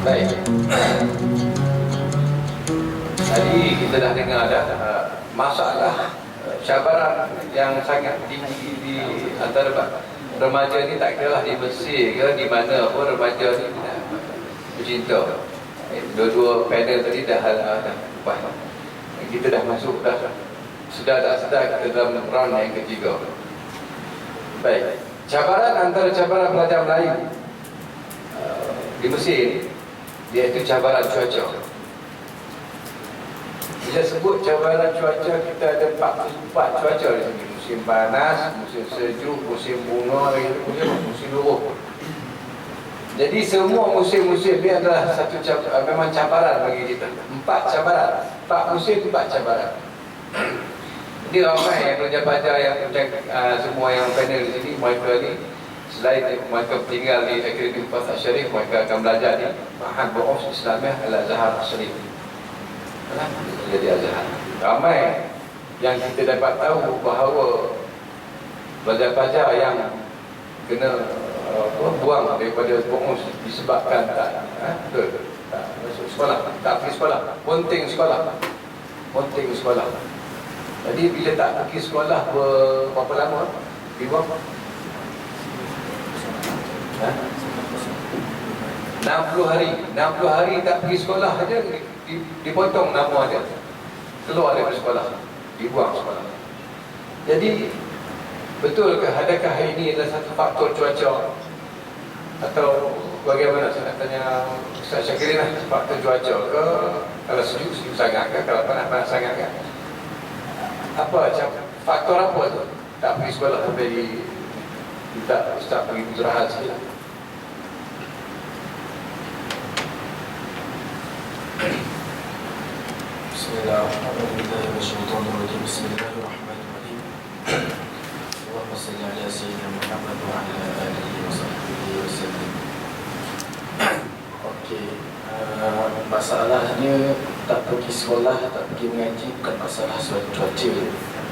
Baik. Tadi kita dah dengar dah masalah cabaran yang sangat tinggi di antara remaja ni, tak kira lah di Mesir ke di mana pun remaja ni bercinta. Dua-dua panel tadi dah ubah. Kita dah masuk dah. Sedar kita dalam round yang ketiga. Baik. Cabaran antara cabaran pelajar Melayu di Mesir, iaitu cabaran cuaca. Bila sebut cabaran cuaca, kita ada 44 cuaca di sini. Musim panas, musim sejuk, musim bunga, musim luruh. Jadi semua musim-musim ini adalah satu memang cabaran bagi kita. 4 cabaran, 4 musim, 4 cabaran. Jadi ramai yang pelajar-pelajar yang semua yang panel di sini, mereka ni selain mereka tinggal di Akademi Fatah Syarif, mereka akan belajar di Ma'had Bu'us Islamiyah Al-Azhar Syarif. Jadi Azhar. Ramai yang kita dapat tahu bahawa pelajar-pelajar yang kena buang daripada Bu'us disebabkan tak masuk sekolah, tak pergi sekolah, ponting sekolah. Jadi bila tak pergi sekolah berapa lama? Dibuang 60 hari tak pergi sekolah saja, dipotong nama dia, keluar daripada sekolah, dibuang sekolah. Jadi betulkah, adakah ini adalah satu faktor cuaca atau bagaimana? Saya nak tanya Ustaz Syakirin lah, faktor cuaca ke, kalau sejuk sangat ke, kalau panas sangat ke, apa faktor apa tu tak pergi sekolah sampai kita Ustaz pergi istirahat sikit. Bismillahirrahmanirrahim. Bismillahirrahmanirrahim. Allahumma salli ala sayyidina Muhammad wa ala alihi wa sahbihi wa sallam. Okey, masalahnya tak pergi sekolah, tak pergi mengaji bukan masalah soal cuaca.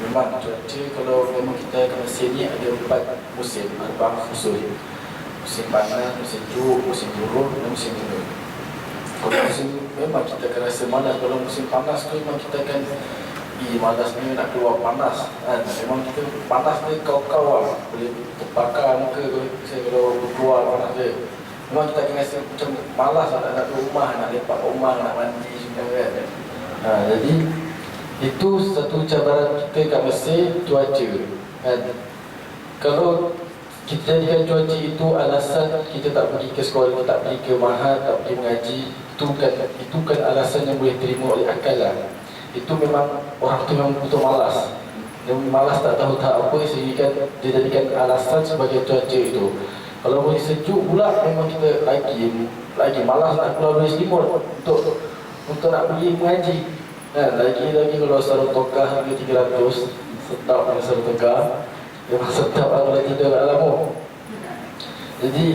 Memang cuaca, kalau memang kita ke Mesir ni ada 4 musim, 4 musim. Musim panas, musim sejuk, musim luruh dan musim dingin. Kalau musim, memang kita akan rasa malas. Kalau musim panas tu memang kita akan malas ni nak keluar panas kan? Memang kita panas ni kau-kau boleh terbakar muka kalau keluar panas dia. Memang kita akan rasa macam malas nak keluar rumah, nak lepak rumah, nak mandi semua kan. Jadi itu satu cabaran kita kat Mesir, cuaca kan. Kalau kita jadikan cuaca itu alasan kita tak pergi ke sekolah, kita tak pergi ke mahad, tak pergi mengaji, itu kan alasan yang boleh terima oleh akal lah. Itu memang orang tu memang betul malas. Dia malas tak tahu tak apa, sehingga dia jadikan alasan sebagai cuaca itu. Kalau boleh sejuk pula, memang kita lagi malas nak keluar dari selimut untuk nak pergi mengaji. Lagi kalau Sarung Tokah harga 300, setap dengan Sarung Tokah, memang setap kalau tidur kat dalam. Jadi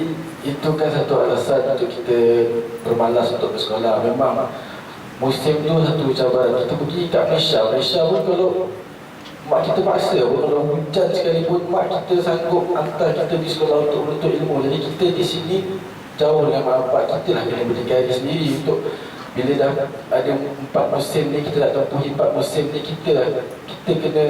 itu kan satu alasan untuk kita bermalas untuk bersekolah. Memang musim tu satu cabaran. Kita pergi kat Malaysia pun kalau mak kita paksa pun, kalau hujan sekalipun mak kita sanggup hantar kita di sekolah untuk menuntut ilmu. Jadi kita di sini jauh dengan mak bapak kita lah, kena berdikari sendiri untuk bila dah ada 4 musim ni, kita nak tempuhi 4 musim ni, kita kena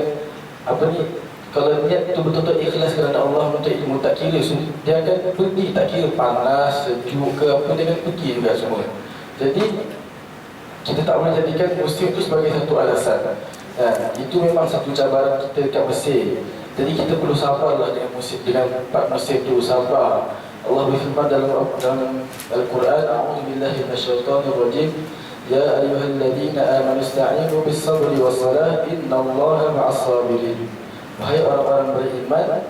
kalau niat tu betul-betul ikhlas kerana Allah untuk ilmu, tak kira dia akan pergi, tak kira panas, sejuk ke apa, dia akan pergi juga semua. Jadi kita tak boleh jadikan musim tu sebagai satu alasan. Itu memang satu cabaran kita kat Mesir. Jadi kita perlu sabarlah dengan dengan 4 musim itu, sabar. Allah berfirman dalam Al-Quran, A'udzubillahi minasyaitonirrajim, Ya ayyuhalladzina amanu ista'inu bis-sabri was-salah, innallaha ma'as-sabirin. Wahai orang-orang beriman,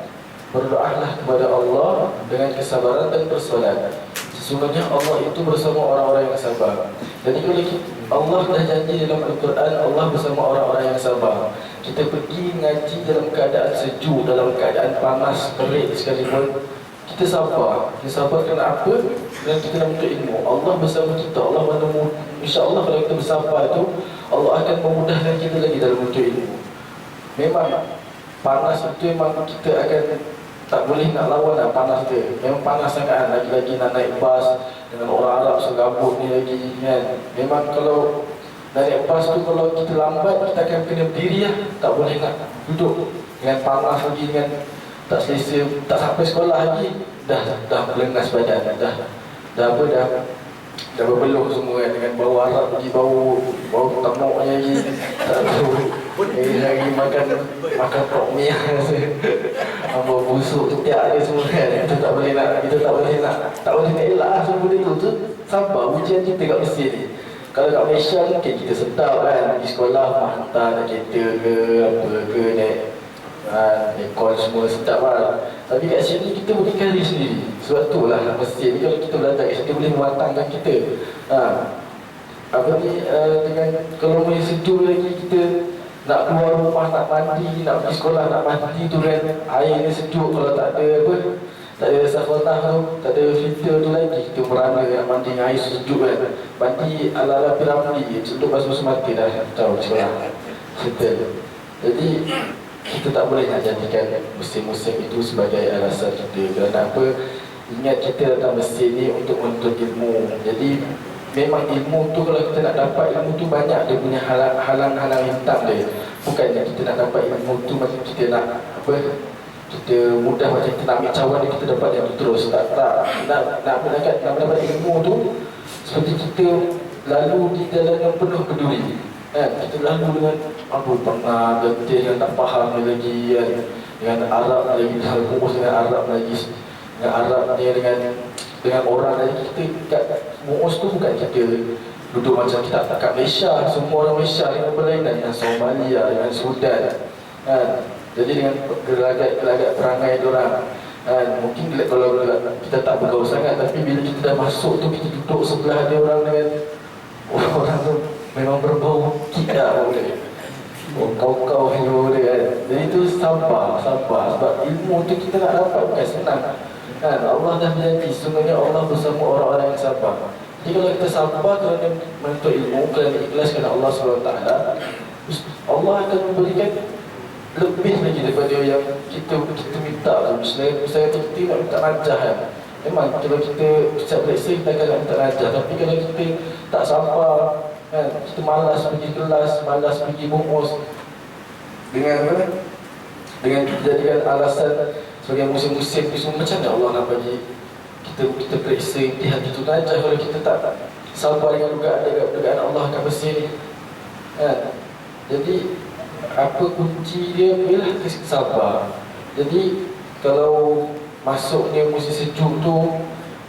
berdoalah kepada Allah dengan kesabaran dan bersolat. Sesungguhnya Allah itu bersama orang-orang yang sabar. Jadi kalau Allah dah janji dalam Al-Quran, Allah bersama orang-orang yang sabar. Kita pergi ngaji dalam keadaan sejuk, dalam keadaan panas, terik sekalipun, kita sabar. Kita sabar kerana apa? Kerana kita nak menuntut ilmu. Allah bersama kita. Allah menemukan, insya-Allah kalau kita bersabar itu, Allah akan memudahkan kita lagi dalam menuntut ilmu. Memang panas itu memang kita akan tak boleh nak lawan lah panas dia. Memang panas sangat kan. Lagi-lagi nak naik bas dengan orang Arab segabut ni lagi kan. Memang kalau naik bas tu, kalau kita lambat, kita akan kena berdiri lah. Tak boleh nak duduk dengan panas lagi, dengan tak selesa, tak sampai sekolah lagi dah melengas badan, dah berpeluh semua kan, dengan bau Arab lagi, bau temuknya lagi, tak tahu lagi makan pok mie bau busuk ketiak dia semua kan. Kita tak boleh nak elak lah semua benda tu. Sabar ujian kita kat Mesir ni. Kalau kat Malaysia mungkin kita sedap kan, pergi sekolah hantar naik kereta ke apa ke, naik aircon semua sedap lah. Tapi kat sini kita boleh carry sendiri. Sebab tu lah Mesir ni, kalau kita belajar kat sini boleh mematangkan kita. Dengan kalau boleh sejuk lagi, kita nak keluar rumah, nak mandi, nak pergi sekolah, nak mandi tu kan, air ni sejuk. Kalau tak ada tak ada safonah tu, tak ada filter tu lagi, kita merana nak mandi dengan air sejuk kan. Mandi ala-ala piramidi, celup basuh mata dah tahu sekolah. Settle. Jadi kita tak boleh nak jadikan musim-musim itu sebagai alasan kita. Kerana apa? Ingat kita datang Mesir ni untuk menuntut ilmu. Jadi memang ilmu tu, kalau kita nak dapat ilmu tu, banyak dia punya halang-halang hitam dia. Bukannya kita nak dapat ilmu tu macam kita nak apa, kita mudah macam kita nak ambil cawan dia, kita dapat yang tu terus. Tak nak mendapat ilmu tu seperti kita lalu di jalan yang penuh peduli kan. Kita lalu dengan apa, pernah letih yang tak faham lagi kan, dengan Arab lagi, fokus dengan Arab lagi, dengan Arab ni, dengan orang lagi. Kita kat Mu'us tu bukan kita duduk macam kita kat Malaysia. Semua orang Malaysia dengan berlainan, dengan Somalia, dengan Sudan kan. Jadi dengan gelagat perangai diorang kan. Mungkin kalau kita tak bergaul sangat, tapi bila kita dah masuk tu, kita duduk sebelah dia orang dengan orang tu memang berbau kita boleh. Kau hero dia kan. Jadi tu sabar. Sebab ilmu tu kita nak dapat bukan senang kan. Allah dah berjanji, sesungguhnya Allah bersama orang-orang yang sabar. Jadi kalau kita sabar kerana menuntut ilmu, kerana ikhlas kerana Allah SWT, Allah akan memberikan lebih lagi daripada yang kita minta tu. Misalnya kita nak minta rajah kan. Memang kalau kita setiap periksa kita akan nak minta rajah. Tapi kalau kita tak sabar kan, kita malas pergi kelas, malas pergi Mu'us, dengan kita jadikan alasan sebagai musim-musim tu semua, macam mana Allah nak bagi kita periksa di hati tu rajah kalau kita tak sabar dengan dugaan Allah akan bersih ni kan. Jadi apa kunci dia? Ialah sabar. Jadi kalau masuknya musim sejuk tu,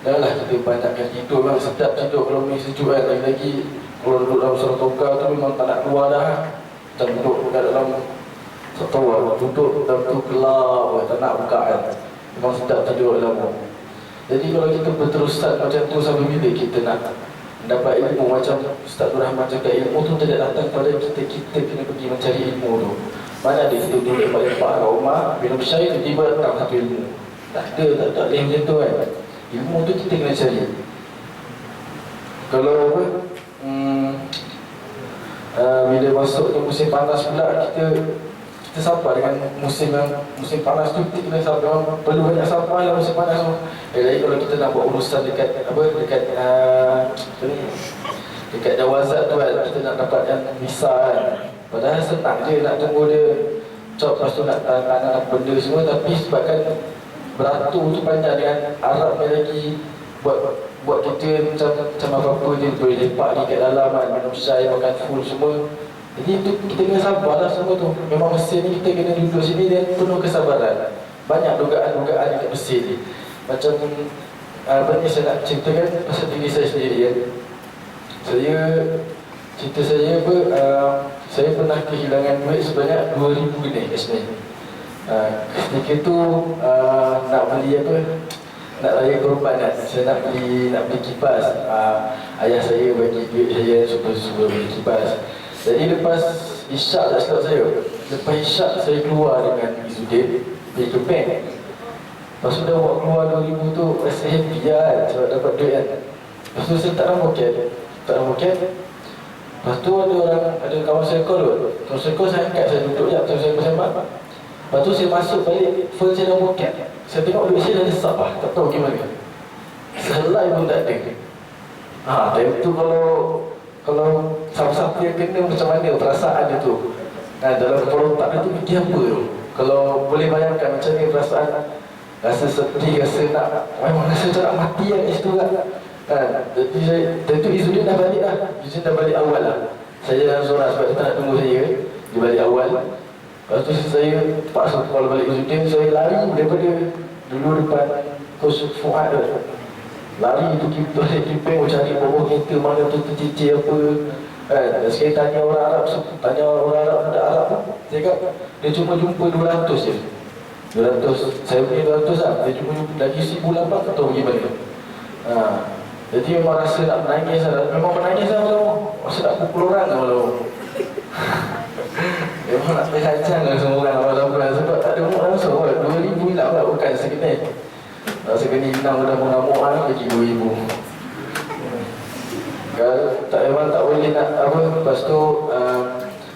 janganlah kita banyakkan tidur. Memang sedap tidur kalau musim sejuk kan. Lagi-lagi kalau duduk dalam Saratoga tu memang tak nak keluar dah. Macam duduk kat dalam Saratoga, duduk dalam tu gelap, tak nak buka kan. Memang sedap tidur dalam tu. Jadi kalau kita berterusan macam tu, sampai bila kita nak dapat ilmu? Macam Ustaz Nur Rahman cakap, ilmu tu tidak datang pada kita kena pergi mencari ilmu tu. Mana ada kita duduk lepak-lepak kat rumah, minum syai, tiba-tiba datang satu ilmu. Tak boleh macam tu kan. Ilmu tu kita kena cari. Kalau apa, bila masuk ke musim panas pula, kita sabar dengan musim panas tu. Kita kena sabar, perlu banyak sabar lah musim panas tu. Lagi kalau kita nak buat urusan dekat jawazat tu kan, kita nak dapat yang visa kan. Padahal senang je nak tunggu dia cop, lepas tu nak tanda benda semua. Tapi sebabkan beratur tu panjang dengan Arab ni lagi, buat kita macam apa-apa je boleh lepak ni kat dalam kan, minum syai, makan full semua. Jadi itu kita kena sabar lah semua tu. Memang Mesir ni kita kena duduk sini dan penuh kesabaran. Banyak dugaan-dugaan dekat Mesir ni. Macam apa ni saya nak ceritakan pasal diri saya sendiri ya. Cerita saya apa, saya pernah kehilangan duit sebanyak 2,000 ringgit kat sini. Ketika tu nak beli apa, nak raya korban kan. Saya nak beli kipas. Ayah saya bagi duit saya supaya beli kipas. Jadi lepas isyak, tak silap saya, lepas isyak saya keluar dengan Izzuddin pergi ke bank. Lepas tu dah buat keluar 2,000 tu, rasa happy lah kan, sebab dapat duit kan. Lepas tu saya tak nak poket. Lepas tu ada kawan saya call tu. Kawan saya call, saya angkat, saya duduk je, lepas tu saya bersembang. Lepas tu saya masuk balik, phone saya dalam poket. Saya tengok duit saya dah lesap lah, tak tahu gimana. Selai pun tak ada. Time tu kalau siapa-siapa yang kena macam mana perasaan dia tu. Dalam kepala otak dia tu fikir apa tu. Kalau boleh bayangkan macam ni perasaan, rasa sedih, rasa memang rasa macam nak mati kan kat situ kan. Jadi saya, tentu Izzuddin dah balik lah. Izzuddin dah balik awal lah. Saya dalam zona sebab dia tak nak tunggu saya. Dia balik awal. Lepas tu saya terpaksa kalau balik Izzuddin, saya lari daripada dulu depan Kos Fuad tu. Lari tu kita kipeng cari bawah kereta mana tu tercicir apa. Sekali tanya orang Arab, budak Arab tu. Saya kata dia cuma jumpa 200 je. 200, saya punya 200 lah. Dia cuma jumpa lagi 1,800 tak tahu pergi mana. Jadi memang rasa nak menangis lah. Memang menangis lah kalau rasa nak pukul orang lah kalau memang nak terhancang lah semua orang awal-awal. Sebab tak ada orang langsung 2,000 hilang lah, bukan sekenal. Rasa kena hilang dah mengamuk lah, bagi 2,000. Kalau tak memang tak boleh nak apa. Lepas tu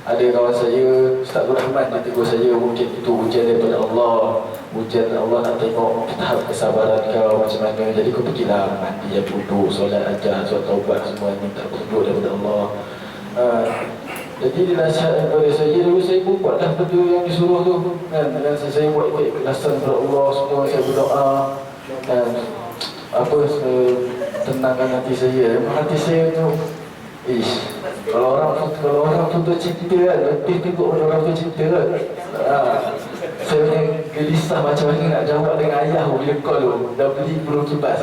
ada kawan saya, Ustaz Abdul Rahman, dia tegur saya, mungkin itu ujian daripada Allah. Ujian Allah nak tengok tahap kesabaran kau macam mana. Jadi kau pergilah mandi yang duduk, solat ajar, solat taubat, semua ni tak duduk daripada Allah. Jadi dia nasihat kepada saya, dulu saya pun buatlah benda yang disuruh tu kan. Dan saya buat ikhlasan kepada Allah, semua saya berdoa. Dan apa, tenangkan hati saya. Hati saya tu kalau orang tu cerita kan, lebih tengok orang tu cerita kan. Saya punya gelisah macam mana nak jawab dengan ayah bila call tu. Dah beli belum kipas,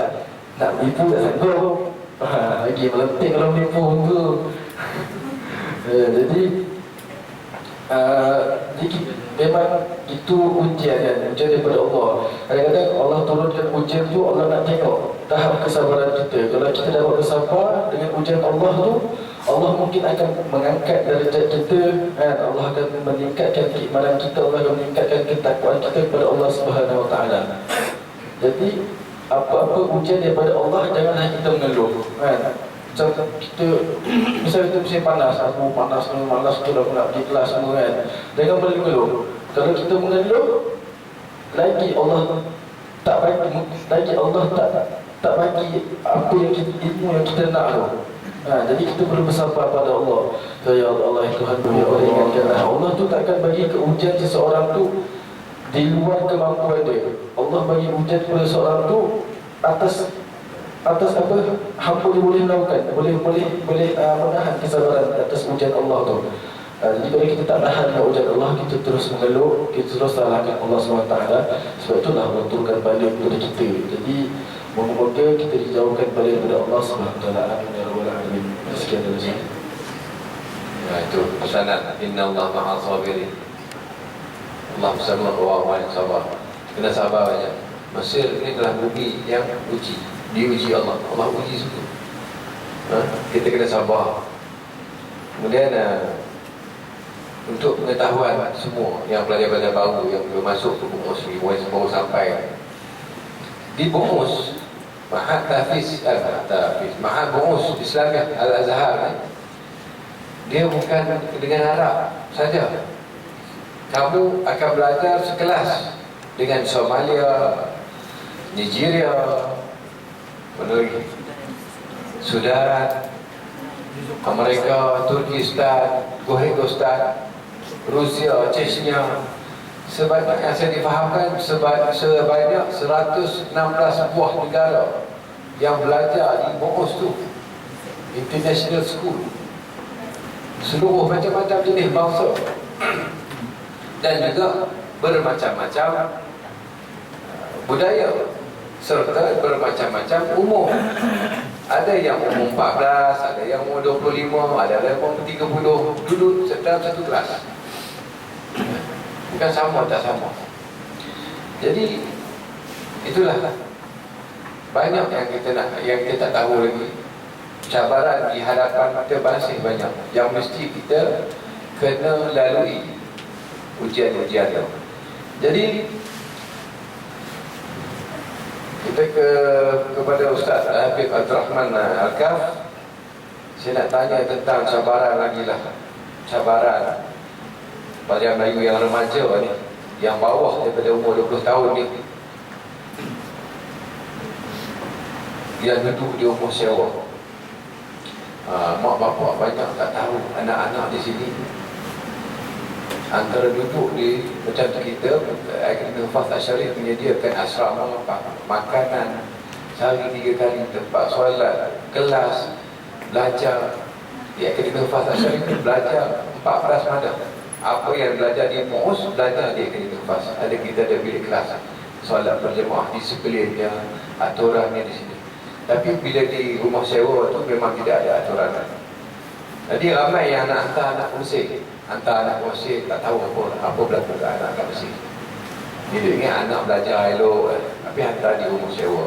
nak menipu tak sanggup. Lagi melentik kalau menipu tu. Jadi memang itu ujian kan, ujian daripada Allah. Kadang-kadang Allah turunkan ujian tu, Allah nak tengok tahap kesabaran kita. Kalau kita dapat bersabar dengan ujian Allah tu, Allah mungkin akan mengangkat darjat kita kan? Allah akan meningkatkan keimanan kita, Allah akan meningkatkan ketakwaan kita kepada Allah Subhanahu Wa Taala. Jadi apa-apa ujian daripada Allah, janganlah kita mengeluh kan? Macam kita, misalnya kita mesti panas, aku panas tu dah nak pergi kelas semua kan. Jangan boleh mengeluh. Kalau kita mengeluh, lagi Allah tak bagi, tak bagi apa yang kita, ilmu yang kita nak tu. Jadi kita perlu bersabar pada Allah. Ya Allah, Tuhan tu, ya Allah, ingatkanlah. Allah tu takkan bagi ujian seseorang tu di luar kemampuan dia. Allah bagi ujian kepada seseorang tu atas apa hamba dia boleh melakukan, boleh menahan kesabaran atas ujian Allah tu. Jadi kalau kita tak tahan dengan ujian Allah, kita terus mengeluh, kita terus salahkan Allah SWT. Sebab itulah Allah turunkan bala kepada kita. Jadi moga-moga kita dijauhkan bala daripada Allah SWT. Amin ya rabbal alamin. Sekian dari saya. Itu pesanan Inna Allah ma'al sabirin. Allah bersama orang-orang yang sabar. Kena sabar banyak. Mesir ini adalah bumi yang diuji Allah. Allah uji semua. Kita kena sabar. Kemudian untuk pengetahuan semua yang pelajar-pelajar baru yang belum masuk ke Bungus ni, baru sampai di Bungus, Ma'had Bungus Islamiah Al-Azhar, dia bukan dengan Arab saja. Kamu akan belajar sekelas dengan Somalia, Nigeria, Sudan, Amerika, Turkistan, Kyrgyzstan, Rusia, Chechnya. Sebanyak yang saya difahamkan, sebanyak 116 buah negara yang belajar di Bungus tu, International School. seluruh macam-macam jenis bangsa dan juga bermacam-macam budaya serta bermacam-macam umur. Ada yang umur 14, ada yang umur 25, ada yang umur 30, duduk dalam satu kelas. Bukan sama, tak sama. Jadi itulah banyak yang kita tak tahu lagi. Cabaran di hadapan kita masih banyak yang mesti kita kena lalui ujian-ujian itu. Jadi kita kepada Ustaz Habib Abdul Rahman Al-Kaf, saya nak tanya tentang cabaran lagi lah. Cabaran pada Melayu yang remaja ni, yang bawah daripada umur 20 tahun ni, yang duduk di rumah sewa. Mak bapak banyak tak tahu anak-anak di sini antara duduk di macam kita Akademi Hufaz Asyarif menyediakan asrama, makanan sehari 3 kali, tempat solat, kelas belajar. Di Akademi Hufaz Asyarif belajar 14 madam. Apa yang belajar di MUS, belajar di Akademi Hufaz. Kita ada bilik kelas solat berjemaah, disiplinnya, aturannya di sini. Tapi bila di rumah sewa tu memang tidak ada aturan. Jadi ramai yang nak hantar anak Mesir. Hantar anak Mesir tak tahu apa berlaku ke anak kat Mesir. Dia ingat anak belajar elok, tapi hantar di rumah sewa.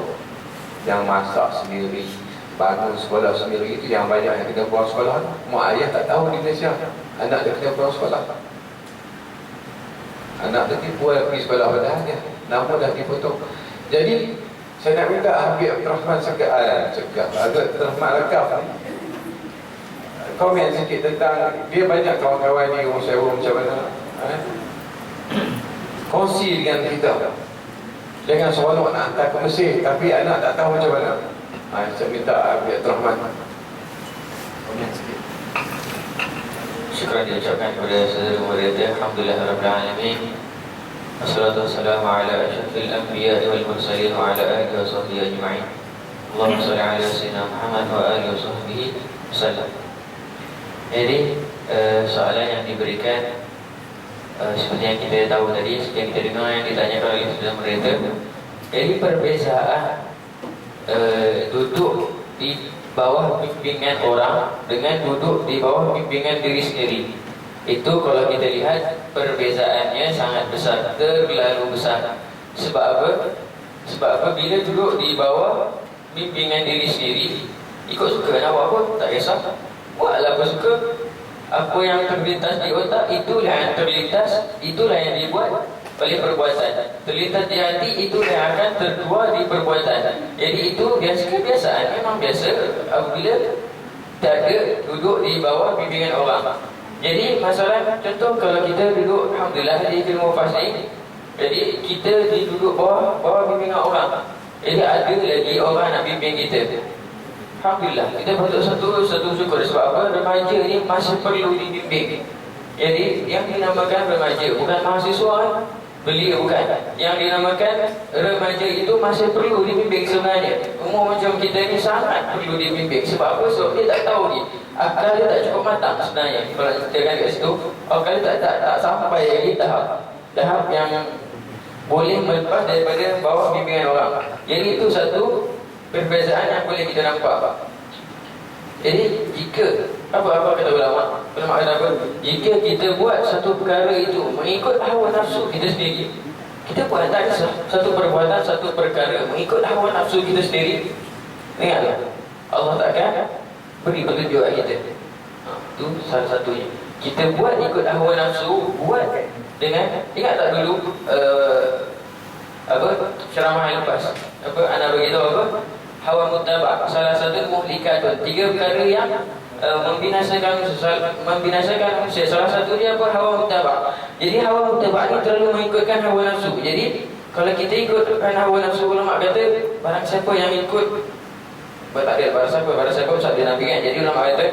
Yang masak sendiri, bangun sekolah sendiri, itu yang banyak yang kena buang sekolah. Mak ayah tak tahu di Malaysia anak dia kena buang sekolah. Anak dia pergi sekolah padahal dia nama dah dipotong. Jadi saya nak minta Habib Abdul Rahman Abdul Rahman Al-Kaf komen sikit tentang dia banyak kawan-kawan di rumah sewa macam mana. Kongsi dengan kita. Jangan seronok nak hantar ke Mesir tapi anak tak tahu macam mana. Saya minta Habib Abdul Rahman komen sikit. Syukur diucapkan kepada saudara moderator. Alhamdulillah Rabbil Alamin. Wassalatu wassalamu ala asyrafil anbiya'i wal mursalin wa ala alihi wa sahbihi ajma'in. Allahumma shalli ala sayyidina Muhammad wa alihi wa sahbihi wasallam. Jadi soalan yang diberikan seperti yang kita tahu tadi, seperti yang kita dengar yang ditanyakan oleh saudara moderator. Jadi perbezaan duduk di bawah bimbingan orang dengan duduk di bawah bimbingan diri sendiri, itu kalau kita lihat perbezaannya sangat besar, terlalu besar. Sebab apa? Sebab apa? Bila duduk di bawah bimbingan diri sendiri, ikut suka nak buat apa, tak kisah, buatlah apa suka. Apa yang terlintas di otak, itulah yang terlintas, itulah yang dibuat oleh perbuatan. Terlintas di hati, itulah yang akan terkeluar di perbuatan. Jadi itu kebiasaan, memang biasa apabila tak ada duduk di bawah bimbingan orang. Jadi masalah contoh kalau kita duduk alhamdulillah di ilmu fasih, jadi kita duduk bawah bimbingan orang. Jadi ada lagi orang nak bimbing kita. Alhamdulillah, kita patut satu syukur. Sebab apa? Remaja ni masih perlu dibimbing. Jadi yang dinamakan remaja bukan mahasiswa, belia bukan. Yang dinamakan remaja itu masih perlu dibimbing sebenarnya. Umur macam kita ni sangat perlu dibimbing. Sebab apa? Sebab dia tak tahu ni, akal dia tak cukup matang sebenarnya. Kalau kita kan kat situ, akal dia tak sampai lagi tahap yang boleh melepas daripada bawah bimbingan orang. Jadi itu satu perbezaan yang boleh kita nampak. Jadi jika apa kata ulama kata apa? Jika kita buat satu perkara itu mengikut hawa nafsu kita sendiri, kita buat tak satu perbuatan, satu perkara mengikut hawa nafsu kita sendiri, ingatlah Allah takkan beri petunjuk kat kita. Itu salah satunya. Kita buat ikut hawa nafsu, buat dengan, ingat tak dulu ceramah yang lepas, anak beritahu apa? Hawa mutabak, salah satu muhlikatun, 3 perkara yang membinasakan manusia. Salah satu dia apa? Hawa mutabak. Jadi hawa mutabak ni terlalu mengikutkan hawa nafsu. Jadi kalau kita ikutkan hawa nafsu, ulama kata barang siapa yang ikut, tak ada barang siapa Ustaz dia Nabi kan. Jadi ulama kata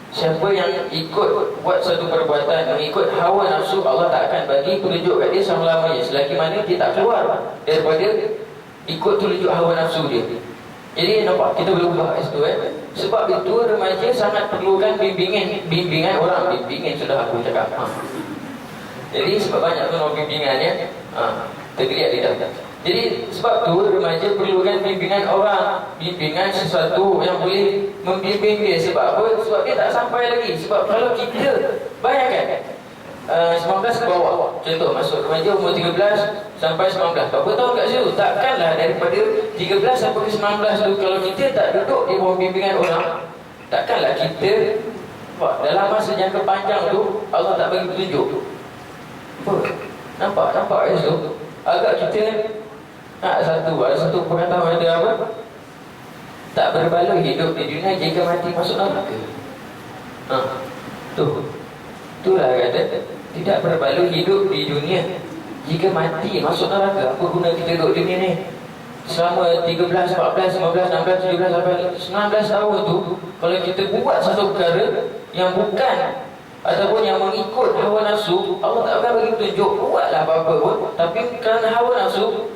siapa yang ikut buat satu perbuatan mengikut hawa nafsu, Allah tak akan bagi petunjuk kat dia selama-lamanya selagi mana dia tak keluar daripada ikut petunjuk hawa nafsu dia. Jadi nampak kita boleh ubah kat situ Sebab itu remaja sangat perlukan bimbingan orang. Bimbingan sudah aku cakap. Jadi sebab banyak tu bimbingannya. Tergeliat lidah. Jadi sebab tu remaja perlukan bimbingan orang, bimbingan sesuatu yang boleh membimbing dia. Sebab apa? Sebab dia tak sampai lagi. Sebab kalau kita bayangkan 19 ke bawah, contoh masuk remaja umur 13 sampai 19, berapa tahun kat situ? Takkanlah daripada 13 sampai ke 19 tu, kalau kita tak duduk di bawah bimbingan orang, takkanlah kita dalam masa jangka panjang tu Allah tak bagi petunjuk. Apa? Nampak tu? Agak kita ada satu perkataan ada apa? Tak berbaloi hidup di dunia jika mati masuk neraka. Itulah kata tidak berbaloi hidup di dunia jika mati masuk neraka. Apa guna kita duduk di dunia ni? Selama 13, 14, 15, 16, 17 sampai 19 tahun tu, kalau kita buat satu perkara yang bukan ataupun yang mengikut hawa nafsu, Allah tak akan bagi petunjuk. Buatlah apa-apa pun, tapi kerana hawa nafsu,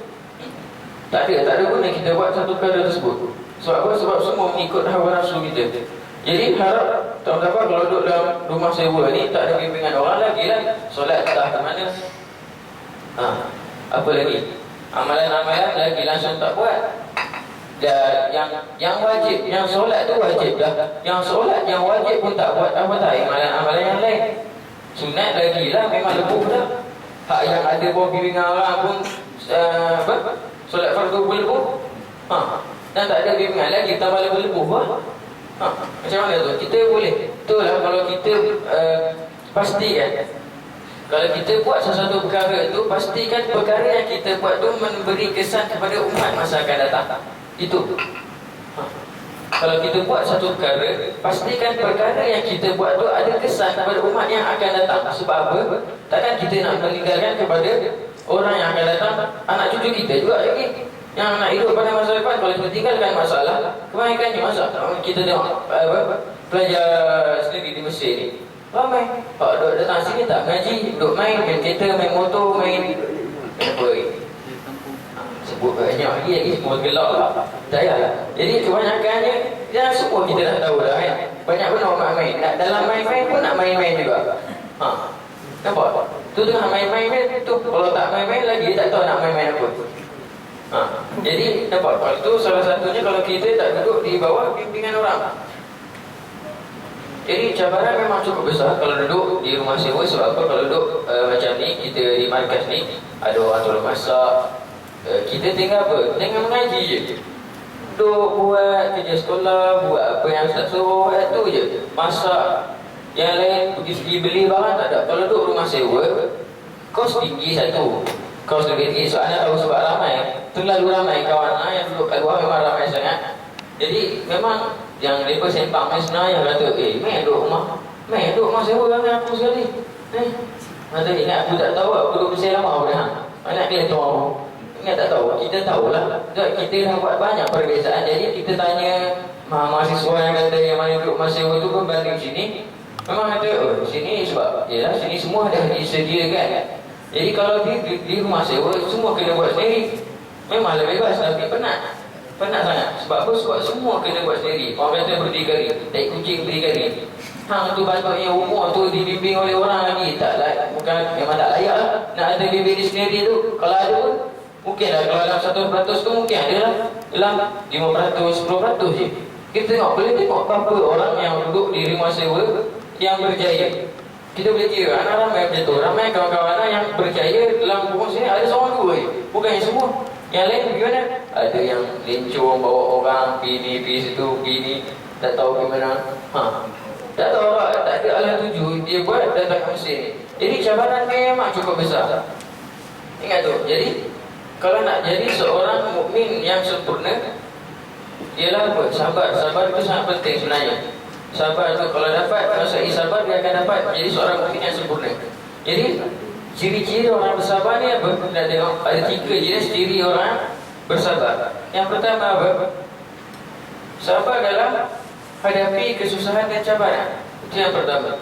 tak ada guna kita buat satu perkara tersebut. Sebab apa? Sebab semua mengikut hawa nafsu kita. Jadi harap tuan-tuan kalau duduk dalam rumah sewa ni tak ada bimbingan orang lagi lah. Solat tak ke mana. Apa lagi? Amalan-amalan lagi langsung tak buat. Dan yang wajib, yang solat tu wajib dah. Yang solat yang wajib pun tak buat. Apa tak? Amalan-amalan yang lain. Sunat lagi lah, memang lepuh dah. Hak yang ada bawah bimbingan orang pun solat fardu berlepuh. Dan tak ada bimbingan lagi, tambah berlepuh lah. Macam mana tu? Kita boleh. Itulah kalau kita pastikan. Kalau kita buat sesuatu perkara tu, pastikan perkara yang kita buat tu memberi kesan kepada umat masa akan datang. Itu. Kalau kita buat satu perkara, pastikan perkara yang kita buat tu ada kesan kepada umat yang akan datang. Sebab apa? Takkan kita nak meninggalkan kepada orang yang akan datang, anak cucu kita juga lagi yang nak hidup pada masa depan. Kalau kita tinggalkan masalah, kebanyakannya kita tengok pelajar sendiri di Mesir ni, ramai duduk datang sini tak ngaji, duduk main kereta, main motor, main apa sebut banyak lagi semua gelap lah. Tak payahlah. Jadi kebanyakannya ya semua kita dah tahu dah kan. Banyak pun orang main. Dalam main-main pun nak main-main juga. Nampak? Tu tengah main-main tu. Kalau tak main-main lagi, dia tak tahu nak main-main apa. Jadi nampak? Itu salah satunya kalau kita tak duduk di bawah bimbingan orang. Jadi cabaran memang cukup besar kalau duduk di rumah sewa. Sebab apa? Kalau duduk macam ni, kita di markas ni, ada orang tolong masak, kita tinggal apa? Tinggal mengaji je. Duduk buat kerja sekolah, buat apa yang Ustaz suruh, itu je. Masak. Yang lain pergi beli barang tak ada. Kalau duduk rumah sewa, kos tinggi satu. Kos lebih tinggi. So anda tahu sebab ramai. Terlalu ramai kawan yang duduk kat luar memang ramai sangat. Jadi memang yang mereka sempang main sebenarnya kata, main duduk rumah. Main duduk rumah sewa dengan aku sekali. Kata ingat aku tak tahu, aku duduk Mesir lama apa dah. Mana dia tahu? Ingat tak tahu? Kita tahulah. Kita dah buat banyak perbezaan. Jadi kita tanya mahasiswa yang kata yang mana duduk rumah sewa tu pun banding sini. Memang kata, sini sebab yalah, sini semua dah disediakan. Jadi kalau di rumah sewa, semua kena buat sendiri. Memang lebih bebas, tapi penat sangat. Sebab apa? Sebab semua kena buat sendiri. Orang kata berdikari, taik kucing berdikari. Hang tu patutnya umur tu dibimbing oleh orang lagi. Tak layak, bukan, memang tak layak lah. Nak ada bimbing di sendiri tu. Kalau ada pun, mungkin lah. Kalau dalam 100% tu mungkin ada lah. Dalam 5%, 10% je. Kita tengok, boleh tengok apa orang yang duduk di rumah sewa yang berjaya. Kita boleh kira anak ramai macam tu. Ramai kawan-kawan yang berjaya dalam pokok sini ada seorang dua je. Bukan yang semua. Yang lain bagaimana? Ada yang lencong bawa orang pergi situ, pergi tak tahu bagaimana. Tak tahu lah, tak ada alat tuju. Dia buat datang ke Mesir. Jadi cabaran memang cukup besar. Ingat tu. Jadi kalau nak jadi seorang mukmin yang sempurna, ialah apa? Sabar. Sabar itu sangat penting sebenarnya. Sabar tu kalau dapat, maksudnya sabar dia akan dapat menjadi seorang mukmin yang sempurna. Jadi ciri-ciri orang bersabar ni apa? Kita tengok ada 3 jenis ciri orang bersabar. Yang pertama apa? Sabar dalam hadapi kesusahan dan cabaran. Itu yang pertama.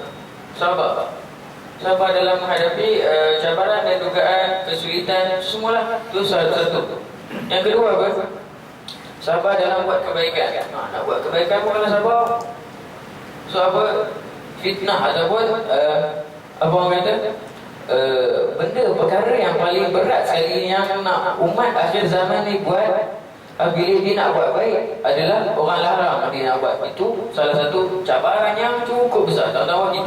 Sabar dalam menghadapi cabaran dan dugaan, kesulitan, semualah. Itu satu. Yang kedua apa? Sabar dalam buat kebaikan. Nak buat kebaikan pun kena sabar. So apa, fitnah ataupun apa orang kata, benda perkara yang paling berat sekali yang nak umat akhir zaman ni buat, bila dia nak buat baik adalah orang larang dia nak buat. Itu salah satu cabaran yang cukup besar. Tahu-tahu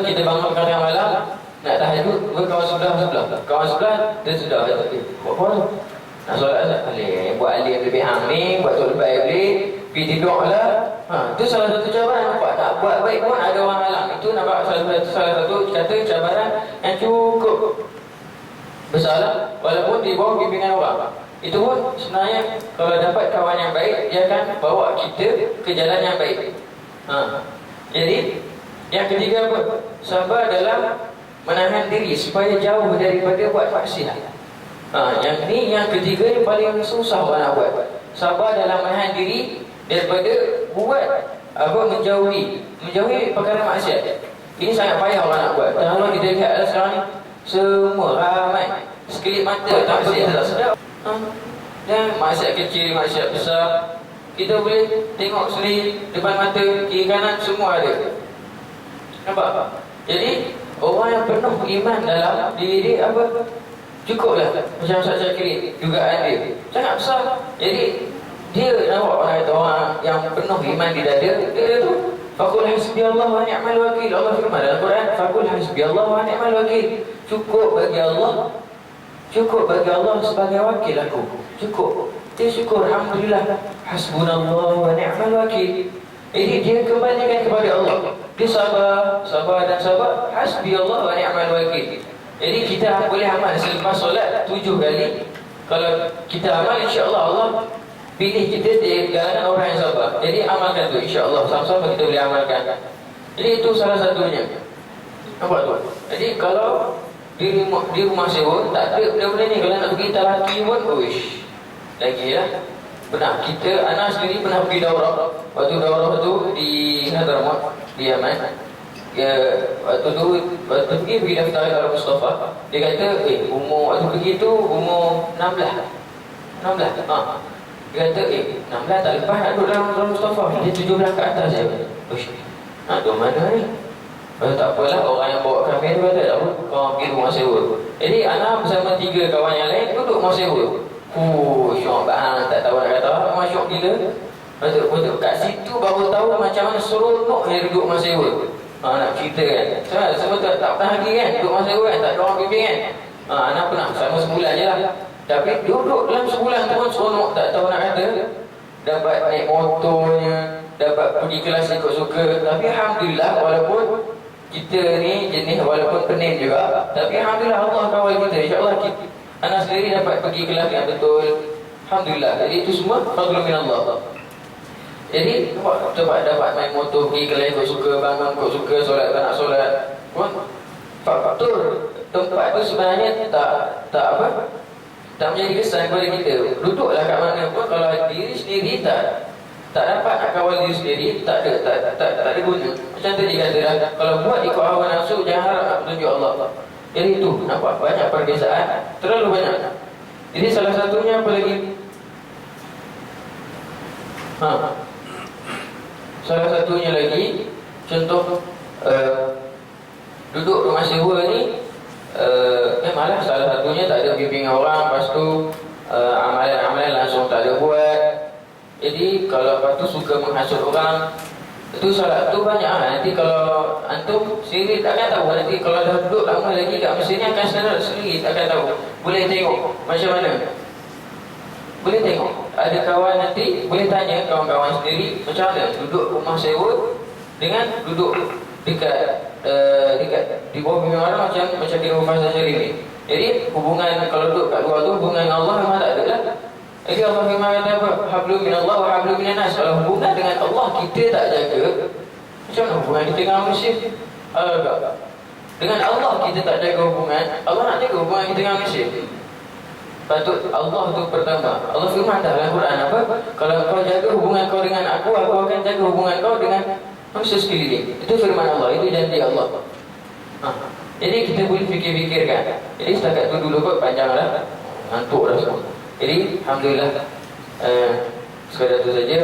kita bangun kadang malam nak tahajud, kawan sebelah kawan sebelah dia sudah buat apa tu? Nak solat tak boleh, buat alim lebih hamil, buat tu lebih boleh, pergi tidur lah. Itu salah satu cabaran. Nampak nak buat baik pun ada orang halang. Itu nampak salah satu kata cabaran yang cukup besar lah. Walaupun di bawah bimbingan orang. Itu pun sebenarnya kalau dapat kawan yang baik, dia akan bawa kita ke jalan yang baik. Jadi yang ketiga apa? Sabar dalam menahan diri supaya jauh daripada buat maksiat. Yang ni yang ketiga yang paling susah orang nak buat. Sabar dalam menahan diri daripada buat apa, menjauhi perkara maksiat. Ini sangat payah orang nak buat. Dan kalau kita lihat sekarang ni, semua ramai sekelip mata tak maksiat tak sedap. Dan maksiat kecil, maksiat besar, kita boleh tengok sendiri depan mata, kiri kanan semua ada. Nampak? Jadi orang yang penuh iman dalam diri dia apa? Cukuplah. Macam Ustaz Syakir, dugaan dia sangat besar. Jadi dia nampak orang kata orang yang penuh iman di dada dia tu, faqul hasbiyallahu wa ni'mal wakil. Allah firman dalam Quran, faqul hasbiyallahu wa ni'mal wakil. Cukup bagi Allah sebagai wakil aku. Cukup. Dia syukur, alhamdulillah, hasbunallahu wa ni'mal wakil. Jadi dia kembalikan kepada Allah. Dia sabar dan sabar. Hasbiyallahu wa ni'mal wakil. Jadi kita boleh amal selepas solat 7 kali. Kalau kita amal, insya-Allah Allah pilih kita di kalangan orang yang sabar. Jadi amalkan tu, insya-Allah sama-sama kita boleh amalkan. Jadi itu salah satunya. Nampak tu? Jadi kalau di rumah sewa tak ada benda-benda ni. Kalau nak pergi talaki pun, uish, lagi lah. Pernah anak sendiri pernah pergi daurah. Waktu daurah tu di Hadramaut, di Yaman. Waktu pergi daftar Al Mustafa, dia kata umur waktu pergi tu umur 16. Dia kata 16 tak lepas nak duduk dalam Al Mustafa. Dia 17 ke atas je. Nak duduk mana ni? Tak apalah, orang yang bawa kami tu kata tak apa, kau pergi rumah sewa. Jadi anak bersama 3 kawan yang lain duduk rumah sewa. Syok bahang, tak tahu nak kata apa, syok gila. Betul kat situ baru tahu macam mana seronok dia duduk rumah sewa. Nak cerita kan, sebab tak tahan lagi kan, duduk masa kan, tak ada orang bimbing kan. Anak pernah sama sebulan je lah. Tapi duduk dalam sebulan tu pun seronok, tak tahu nak kata. Dapat naik motornya, dapat pergi kelas ikut suka. Tapi alhamdulillah, walaupun kita ni jenis walaupun pening juga, tapi alhamdulillah Allah kawal kita. InsyaAllah anak sendiri dapat pergi kelas yang betul. Alhamdulillah. Jadi itu semua fadlun min Allah. Jadi dapat main motor, pergi kelas ikut suka, bangun ikut suka, solat tak nak solat pun. Faktor tempat tu sebenarnya tak menjadi kesan kepada kita. Duduklah kat mana pun, kalau diri sendiri tak dapat nak kawal diri sendiri, tak ada guna. Macam tadi kata, kalau buat ikut hawa nafsu, jangan harap nak petunjuk Allah. Jadi itu nampak banyak perbezaan, terlalu banyak. Jadi salah satunya apa lagi? Salah satunya lagi, contoh duduk rumah sewa ni, memanglah salah satunya tak ada bimbingan orang. Lepas tu amalan-amalan langsung tak ada buat. Jadi kalau lepas tu suka menghasut orang, itu salah tu banyak. Nanti kalau antum sendiri takkan tahu. Nanti kalau dah duduk lama lagi kat mesin ni akan sendiri takkan tahu. Boleh tengok macam mana. Boleh tengok. Ada kawan nanti boleh tanya kawan-kawan sendiri macam mana duduk rumah sewa dengan duduk dekat di bawah bimbingan orang macam di rumah saja ni. Jadi hubungan kalau duduk kat luar tu, hubungan Allah memang tak ada lah. Jadi Allah memang kata apa? Hablum minallah wa hablum minan nas. Kalau hubungan dengan Allah kita tak jaga, macam mana hubungan kita dengan manusia? Dengan Allah kita tak jaga hubungan, Allah nak jaga hubungan kita dengan manusia. Patut Allah tu pertama. Allah firman dalam Quran apa? Kalau kau jaga hubungan kau dengan aku akan jaga hubungan kau dengan manusia sekeliling. Itu firman Allah, itu janji Allah. Jadi kita boleh fikir-fikirkan. Jadi setakat tu dulu kot, panjang lah, ngantuk dah semua. Jadi alhamdulillah Sekadar itu saja.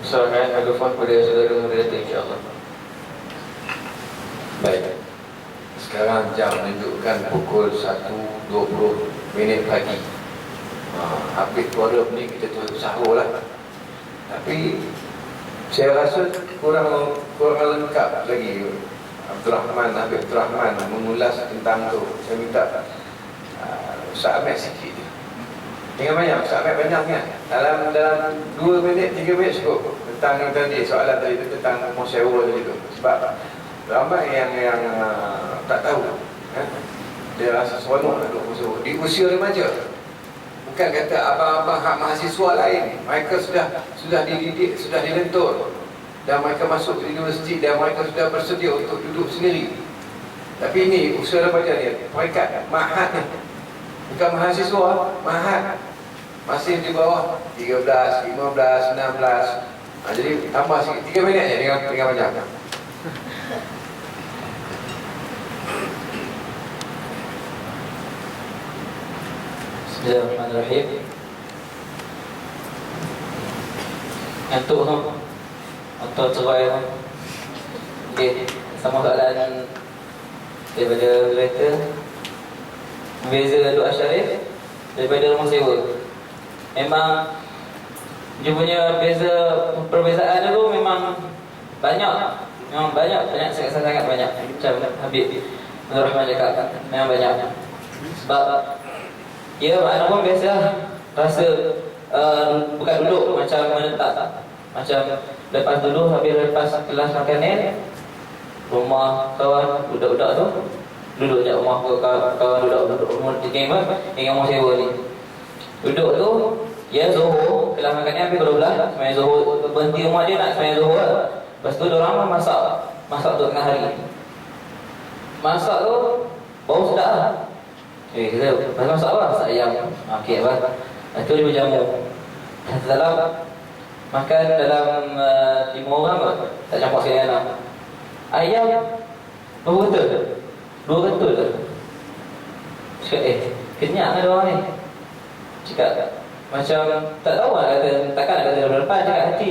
Serahkan mikrofon kepada saudara moderator, insya-Allah. Baik. Sekarang jam menunjukkan pukul 1.20 pagi. Habis korab ni kita tutup sahur lah. Tapi saya rasa kurang lengkap lagi Abdul Rahman mengulas tentang tu. Saya minta Ustaz Ahmed sikit je. Jangan banyak, Ustaz Ahmed banyak kan. Dalam 2 minit, 3 minit cukup. Tentang tadi, soalan tadi tu tentang musyawarah tadi tu. Sebab ramai yang tak tahu. Dia rasa seronok nak duduk musyawarah di usia remaja. Bukan kata abang-abang hak mahasiswa lain. Mereka sudah dididik, sudah dilentur. Dan mereka masuk ke universiti dan mereka sudah bersedia untuk duduk sendiri. Tapi ini usia remaja ni, mereka mahat ni. Bukan mahasiswa, mahat. Masih di bawah 13, 15, 16. Jadi tambah sikit 3 minit je dengan banyak. Bismillahirrahmanirrahim. Ngantuk tu atau cerai tu. Okey, sama soalan daripada kereta. Beza doa syarif daripada rumah sewa. Memang dia punya perbezaan tu memang banyak. Memang banyak sangat banyak. Macam Habib Abdul Rahman cakap, memang banyak. Sebab ya, makna pun biasa rasa bukan duduk macam menetap. Macam lepas duduk, habis lepas kelas makanan, rumah kawan budak-budak tu duduk je rumah kawan duduk rumah dengan rumah sewa ni. Duduk tu, ya Zuhur, kelas makanan habis pukul 12, semayang Zuhur, berhenti rumah dia nak semayang Zuhur. Lepas tu diorang masak tu tengah hari. Masak tu bau sedap lah. Kita lepas masak apa? Masak ayam. Okey apa? Lepas tu dia berjamu. Dalam makan dalam 5 orang kot, tak campur sekali anak. Ayam berapa betul? 2 betul tu. Cakap kenyang lah diorang ni. Cakap macam tak tahu lah kata, takkan nak kata lepas cakap hati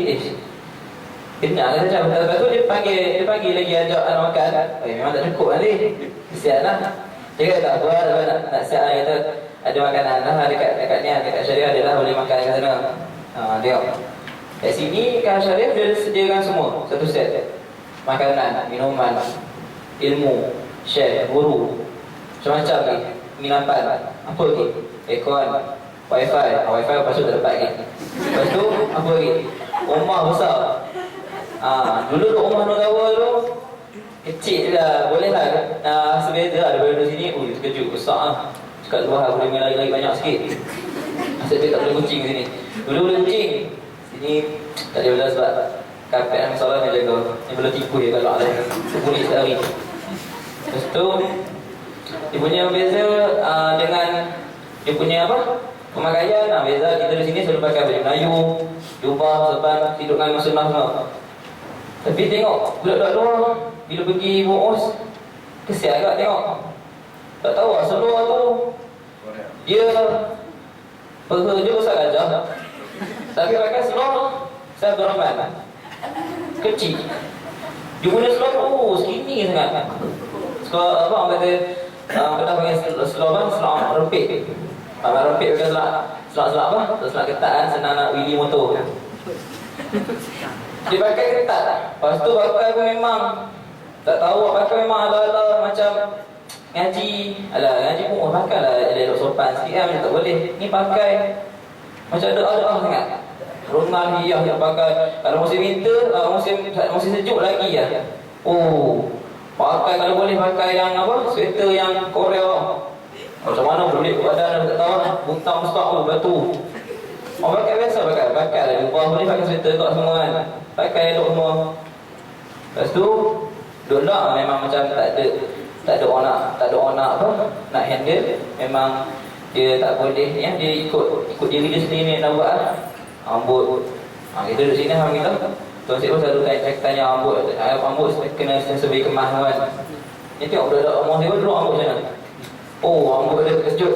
kenyang lah macam. Lepas tu dia panggil lagi ajak anak makan. Memang tak cukup nanti. Kesian lah. Dia kata tak apa, nak siap lah, kata ada makanan lah dekat ni, dekat Syariah dia lah boleh makan kat sana. Tengok kat sini kat Syariah dia sediakan semua satu set. Makanan, minuman, ilmu, share, guru, macam-macam ni, penginapan, apa lagi, aircon, wifi. Wifi lepas tu tak dapat lagi. Lepas tu apa lagi, rumah besar. Dulu tu rumah Nurawa tu kecil je lah, boleh lah sebeza lah daripada sini. Terkejut, besar lah. Dekat luar boleh main lari-lari banyak sikit. Asyik dia tak boleh kucing sini. Dulu boleh kucing, sini tak boleh sebab karpet yang masalah yang jaga. Ni boleh tipu dia kalau ada kulit sehari. Lepas tu dia punya beza dengan dia punya apa, pemakaian. Beza kita di sini selalu pakai baju Melayu, jubah, serban, tidur dengan sunnah semua. Tapi tengok budak-budak luar bila pergi Mu'uz, kesian agak tengok. Tak tahu lah, seluar tu dia peha dia besar gajah, tapi pakai seluar saya Abdul Rahman kecil. Dia punya seluar tu skinny sangat. Seluar apa orang kata, kita pakai seluar kan, seluar rempit. Pakai rempit pakai seluar apa? Seluar ketat kan, senang nak wheelie motor. Dia pakai ketat. Lepas tu pakai pun memang tak tahu apa, pakai memang ala-ala macam ngaji. Ngaji pun pakai lah elok sopan sikit kan, macam tak boleh. Ni pakai macam doa-doa sangat. Rumah hiyah yang pakai. Kalau musim winter, musim sejuk lagi lah. Pakai kalau boleh pakai yang apa, sweater yang Korea. Macam mana boleh badan tak tahu, buntang besar tu, batu. Orang pakai biasa pakai lah. Orang boleh pakai sweater kat semua kan. Pakai elok semua. Lepas tu duduk memang macam tak ada orang nak apa, nak handle. Memang dia tak boleh ya, dia ikut diri dia sendiri nak buat lah. Rambut kita duduk sini orang kita Tuan Cik pun selalu tanya rambut. Rambut kena sebaik kemas kan. Ni tengok budak-budak rumah dia pun duduk rambut sana. Rambut dia terkejut.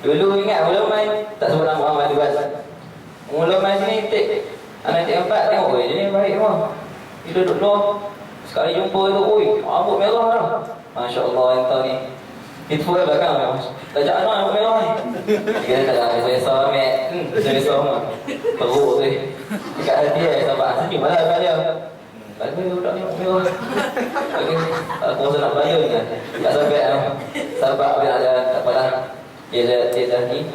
Dulu ingat belum main, tak sebut nama orang Madu kan. Mula main sini tik. Anak tik 4 tengok, oi jadi baik semua. Kita duduk luar. Sekali jumpa tu, oi, rambut merah dah. Masya-Allah entah ni. Kita pun belakang memang. Tajak anak rambut merah ni. Kita tak ada selesa ambil. Selesa mah. Teruk tu. Dekat hati sahabat senyum malah kat dia. Lagu budak ni rambut merah. Okey, aku rasa nak bayar ni. Tak sampai sahabat dia tak apalah. Dia dah ni.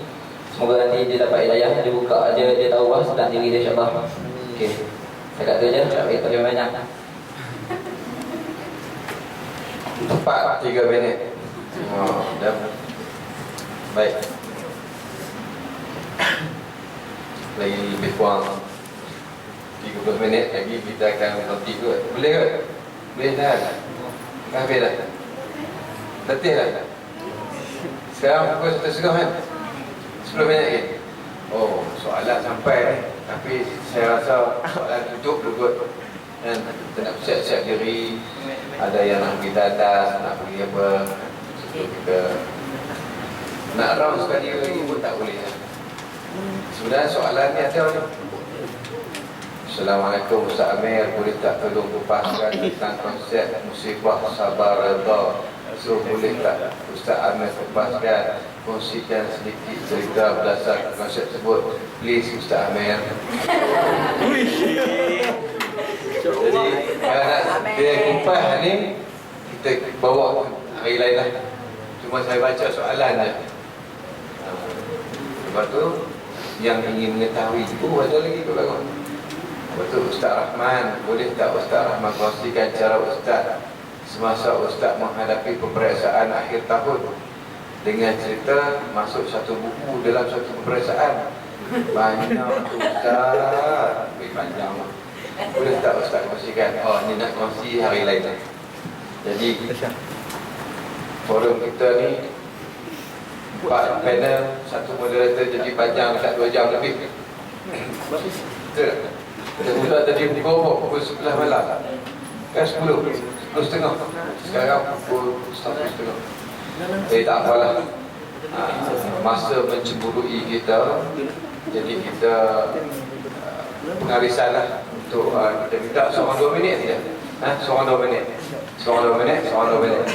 Semoga nanti dia dapat hidayah, dia buka aja, dia tahu lah tentang diri dia insya-Allah. Okey. Cakap tu je, tak bagi terlalu banyak. Tepat 3 minit. Dah. Baik. Lagi lebih kurang 30 minit lagi kita akan berhenti kot. Boleh kot? Boleh dah. Dah habis dah. Letih dah. Sekarang pukul 1.30 kan? 10 minit lagi. Oh, soalan sampai ni. Tapi saya rasa soalan tutup dulu kot. Dan kita nak siap-siap diri. Ada yang nak pergi dadas, nak pergi apa. Kita nak round sekali lagi pun tak boleh. Sebenarnya soalan ni ada ni. Assalamualaikum Ustaz Amir, boleh tak tolong kupaskan tentang konsep musibah sabar redha? So boleh tak Ustaz Amir kupaskan, kongsikan sedikit cerita berdasar konsep tersebut, please Ustaz Amir. Jadi kalau nak dia kupas ni, kita bawa hari lain lah. Cuma saya baca soalan je. Lepas tu yang ingin mengetahui, ada lagi tu lagu. Betul Ustaz Rahman, boleh tak Ustaz Rahman kongsikan cara Ustaz semasa Ustaz menghadapi peperiksaan akhir tahun dengan cerita masuk satu buku dalam satu peperiksaan. Banyak Ustaz, lebih panjang. Boleh tak Ustaz kongsikan? Oh, ni nak kongsi hari lain. Jadi forum kita ni 4 panel, satu moderator, jadi panjang dekat 2 jam lebih. Betul. Kita mula tadi pukul 11 malam. Kan 10.30. Sekarang pukul 11.30. Tak apalah. Masa mencemburui kita. Jadi kita pengarisan lah untuk kita minta seorang 2 minit saja. Seorang 2 minit. Seorang 2 minit.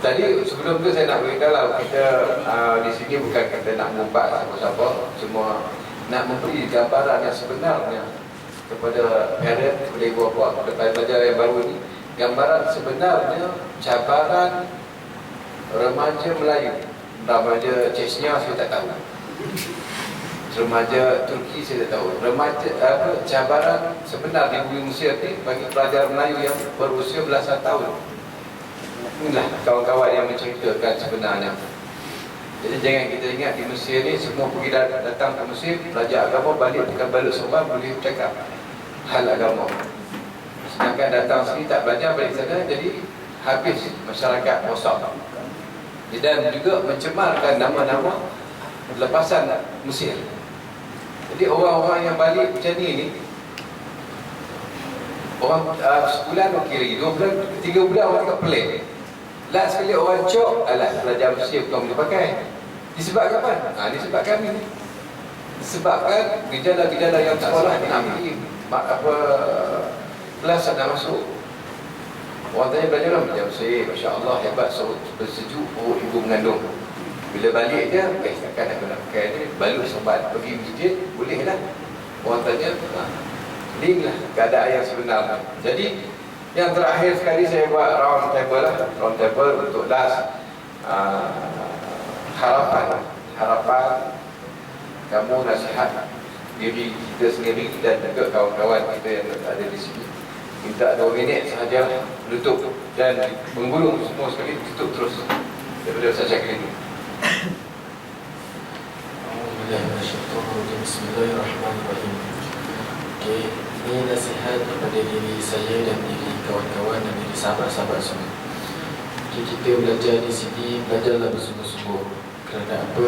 Tadi sebelum tu saya nak beritahu kita di sini bukan kita nak mengumpat siapa-siapa, semua nak memberi gambaran yang sebenarnya kepada parent, kepada ibu bapa, kepada pelajar yang baru ini, gambaran sebenarnya cabaran remaja Melayu. Remaja Chechnya saya tak tahu, remaja Turki saya tak tahu, remaja cabaran sebenar di bumi Mesir ni bagi pelajar Melayu yang berusia belasan tahun. Inilah kawan-kawan yang menceritakan sebenarnya. Jadi jangan kita ingat di Mesir ni semua pergi datang ke Mesir, belajar agama, balik tekan balik sobat boleh cakap hal agama. Sedangkan datang sini tak belajar, balik sana, jadi habis masyarakat rosak. Dan juga mencemarkan nama-nama lepasan Mesir. Jadi orang-orang yang balik macam ni orang sebulan okey lagi, 2 bulan, 3 bulan orang tengok pelik. Last sekali orang cok, alah pelajar Mesir bukan boleh pakai. Disebabkan apa? Disebabkan kami ni. Disebabkan gejala-gejala yang sekolah ni nak pergi kelas nak masuk. Orang tanya belajar lah, belajar Mesir, Masya Allah hebat, bersejuk, ibu mengandung. Bila balik dia, takkan aku nak pakai ni, balut sobat, pergi masjid, boleh lah. Orang tanya, inilah keadaan yang sebenar. Jadi yang terakhir sekali saya buat round table untuk last harapan kamu nasihat diri kita sendiri dan juga kawan-kawan kita yang ada di sini. Minta 2 minit sahaja tutup dan menggulung semua sekali, tutup terus daripada Ustaz Syakir ini. Bismillahirrahmanirrahim. Okey, ini nasihat kepada diri saya dan diri kawan-kawan dan diri sahabat-sahabat semua. Okey, kita belajar di sini, belajarlah bersungguh-sungguh. Kerana apa?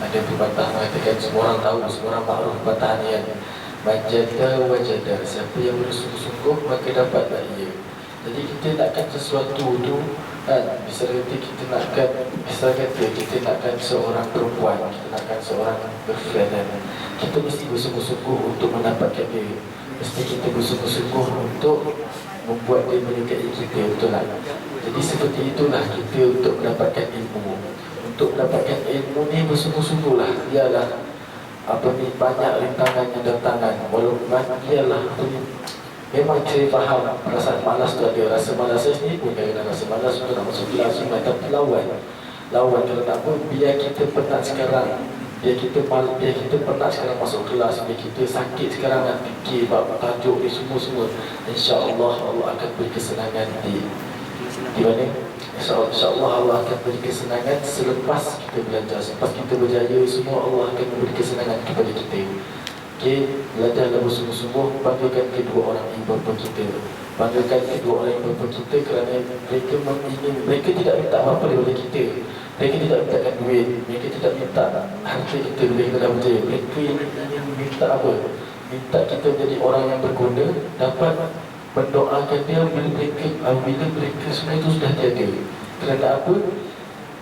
Ada pepatah mengatakan semua orang tahu, semua orang maklum pepatah ni kan. Majada wajada, siapa yang bersungguh-sungguh maka dapatlah ia. Jadi kita nakkan sesuatu tu Bisa kata kita nakkan seorang perempuan, kita nakkan seorang girlfriend, kita mesti bersungguh-sungguh untuk mendapatkan dia. Mesti kita bersungguh-sungguh untuk membuat dia menyukai kita, betul tak? Jadi seperti itulah kita untuk mendapatkan ilmu. Untuk mendapatkan ilmu ni bersungguh-sungguhlah. Ialah banyak rintangan yang datangan. Walaupun ialah memang saya faham perasaan malas tu ada. Rasa malas saya sendiri pun kadang rasa malas untuk nak masuk kelas. Tapi lawan kerana apa? Biar kita penat sekarang, biar kita penat sekarang masuk kelas, biar kita sakit sekarang nak fikir bab tajuk ni semua, insya-Allah Allah akan beri kesenangan di mana? InsyaAllah Allah akan beri kesenangan selepas kita belajar. Selepas kita berjaya semua, Allah akan memberi kesenangan kepada kita. Okey, belajarlah bersungguh-sungguh. Banggakan kedua orang ibu bapa kita. Banggakan kedua orang ibu bapa kita kerana mereka tidak minta apa-apa daripada kita. Mereka tidak mintakan duit, mereka tidak minta harta kita bila kita dah berjaya. Mereka ingin minta apa? Minta kita menjadi orang yang berguna, dapat mendoakan dia bila mereka semua itu sudah tiada. Kerana apa?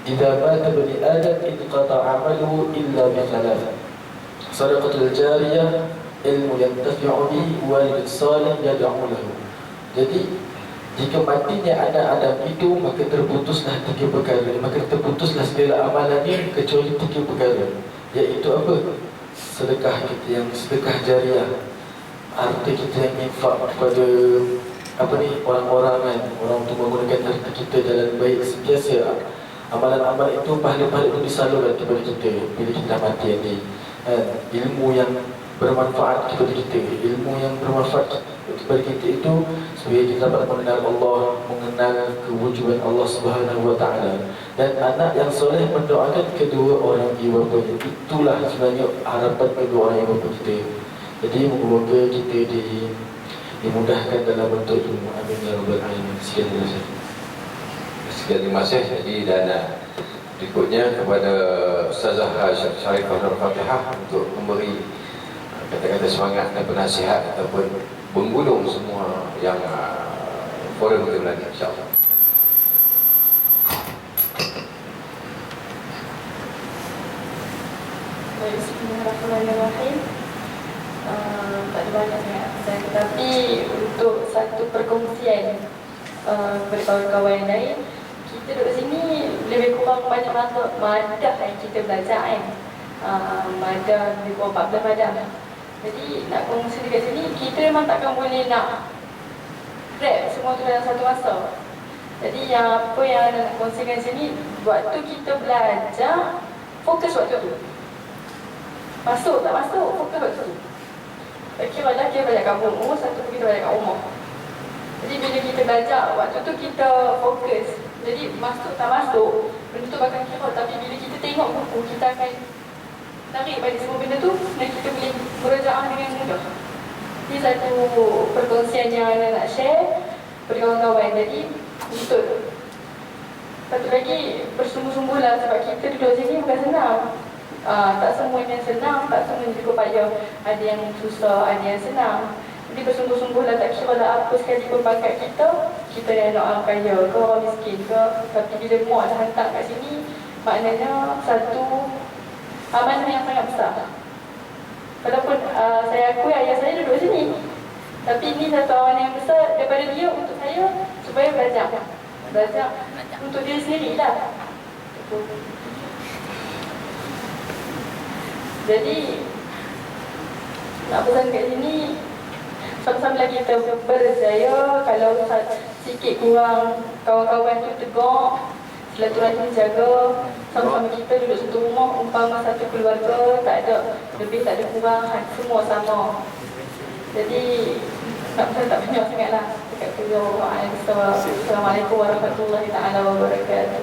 Idza mata bani Adam inqata 'amaluhu illa bi thalath. Sadaqatul jariyah, ilmu yantafi'u bihi, walid salih yad'u lahu. Jadi jika matinya anak Adam itu, maka terputuslah 3 perkara. Maka terputuslah segala amalannya kecuali 3 perkara. Iaitu apa? Sedekah jariah. Harta kita yang infak kepada orang-orang kan, orang tu menggunakan harta kita dalam baik. Sentiasa amalan-amalan itu, pahala-pahala itu disalurkan kepada kita bila kita dah mati nanti. Ilmu yang bermanfaat kepada kita, ilmu yang bermanfaat kepada kita itu supaya kita dapat mengenal Allah, mengenal kewujudan Allah Subhanahu Wa Taala. Dan anak yang soleh mendoakan kedua orang ibu bapa. Itulah sebenarnya harapan kedua orang ibu bapa kita. Jadi moga-moga kita dimudahkan dalam bentuk ilmu. Amin ya rabbal alamin. Sekian terima kasih. Jadi dan berikutnya kepada Ustazah Syarifah Al-Fatihah untuk memberi kata-kata semangat dan penasihat ataupun menggulung semua yang forum kita nanti, insya-Allah. Bismillahirrahmanirrahim. Tak ada banyak sangat, tetapi untuk satu perkongsian kepada kawan-kawan yang lain, kita duduk sini lebih kurang banyak madah yang kita belajar kan. Madah lebih kurang 14 madah. Jadi nak kongsi dekat sini, kita memang takkan boleh nak rap semua tu dalam satu masa. Jadi apa yang nak kongsikan sini, waktu kita belajar, fokus waktu tu. Masuk tak masuk, fokus waktu tu. Kira kita belajar kat rumah, satu kita belajar kat rumah. Jadi bila kita belajar, waktu tu kita fokus. Jadi masuk tak masuk, benda tu bakal kira. Tapi bila kita tengok buku, kita akan tarik balik semua benda tu dan kita boleh merajaah dengan mudah. Ini satu perkongsian yang nak share kepada kawan-kawan. Jadi untuk satu lagi, bersungguh-sungguhlah sebab kita duduk sini bukan senang. Tak semuanya senang, tak semuanya juga payah. Ada yang susah, ada yang senang. Jadi bersungguh-sungguhlah, tak kira lah apa sekalipun bakat kita yang nak orang kaya ke orang miskin ke. Tapi bila muak dah hantar kat sini, maknanya satu amanah yang sangat besar. Walaupun saya akui ayah saya duduk sini, tapi ini satu amanah yang besar daripada dia untuk saya supaya belajar untuk dia sendiri lah. Jadi nak pesan kat sini, sama-sama lagi kita berjaya. Kalau sikit kurang kawan-kawan tu tegur, silaturahim jaga, sama-sama kita duduk satu rumah, umpama satu keluarga, tak ada lebih, tak ada kurang, semua sama. Jadi nak pesan tak banyak sangat lah dekat beliau. Assalamualaikum warahmatullahi taala wabarakatuh.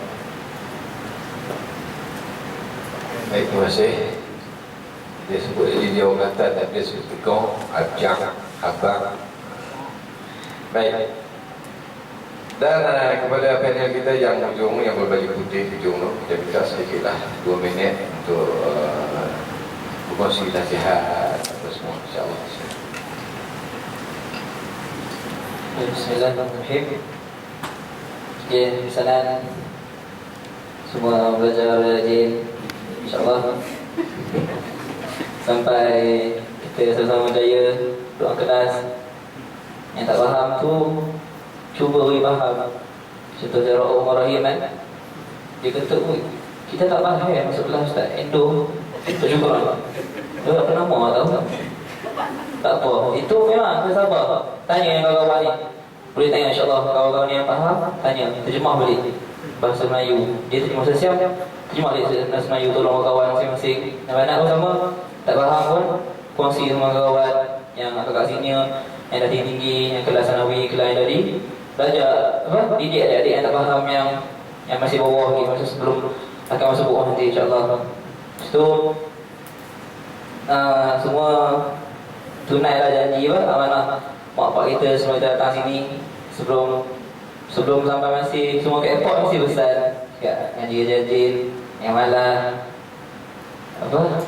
Baik, terima kasih. Dia sebut jadi dia orang kata, dan dia sebut tegur, ajak, abang. Baik. Dan kepada panel kita yang ujung, yang berbaju putih ujung tu, kita minta sedikitlah 2 minit untuk berkongsi nasihat apa semua, insya-Allah. Bismillahirrahmanirrahim. Jin pesanan semua belajar rajin, insyaAllah sampai kita sama-sama jaya. Doa keras. Yang tak faham tu cuba beri faham. Contoh cara Umar Rahim kan, dia kata, kita tak faham maksudlah Ustaz Endo bersyukur. Dia tak pernah mahu tahu. Tak apa, itu memang kena sabar. Tanya yang kawan-kawan ni, boleh tanya insyaAllah. Kawan-kawan yang faham, tanya, terjemah balik bahasa Melayu. Dia terjemah sesiam, terjemah balik bahasa Melayu. Tolong kawan masing-masing. Nak pun sama, tak faham pun kongsi sama kawan yang agak senior, yang dah tinggi, yang kelas sanawi, kelas yang tadi. Belajar didik adik-adik yang tak faham, yang masih bawah lagi, masa sebelum akan masuk bawah nanti insyaAllah. Lepas tu semua tunailah janji amanah mak pak kita semua kita datang sini. Sebelum sampai masih semua ke airport mesti pesan ngaji jajin yang malah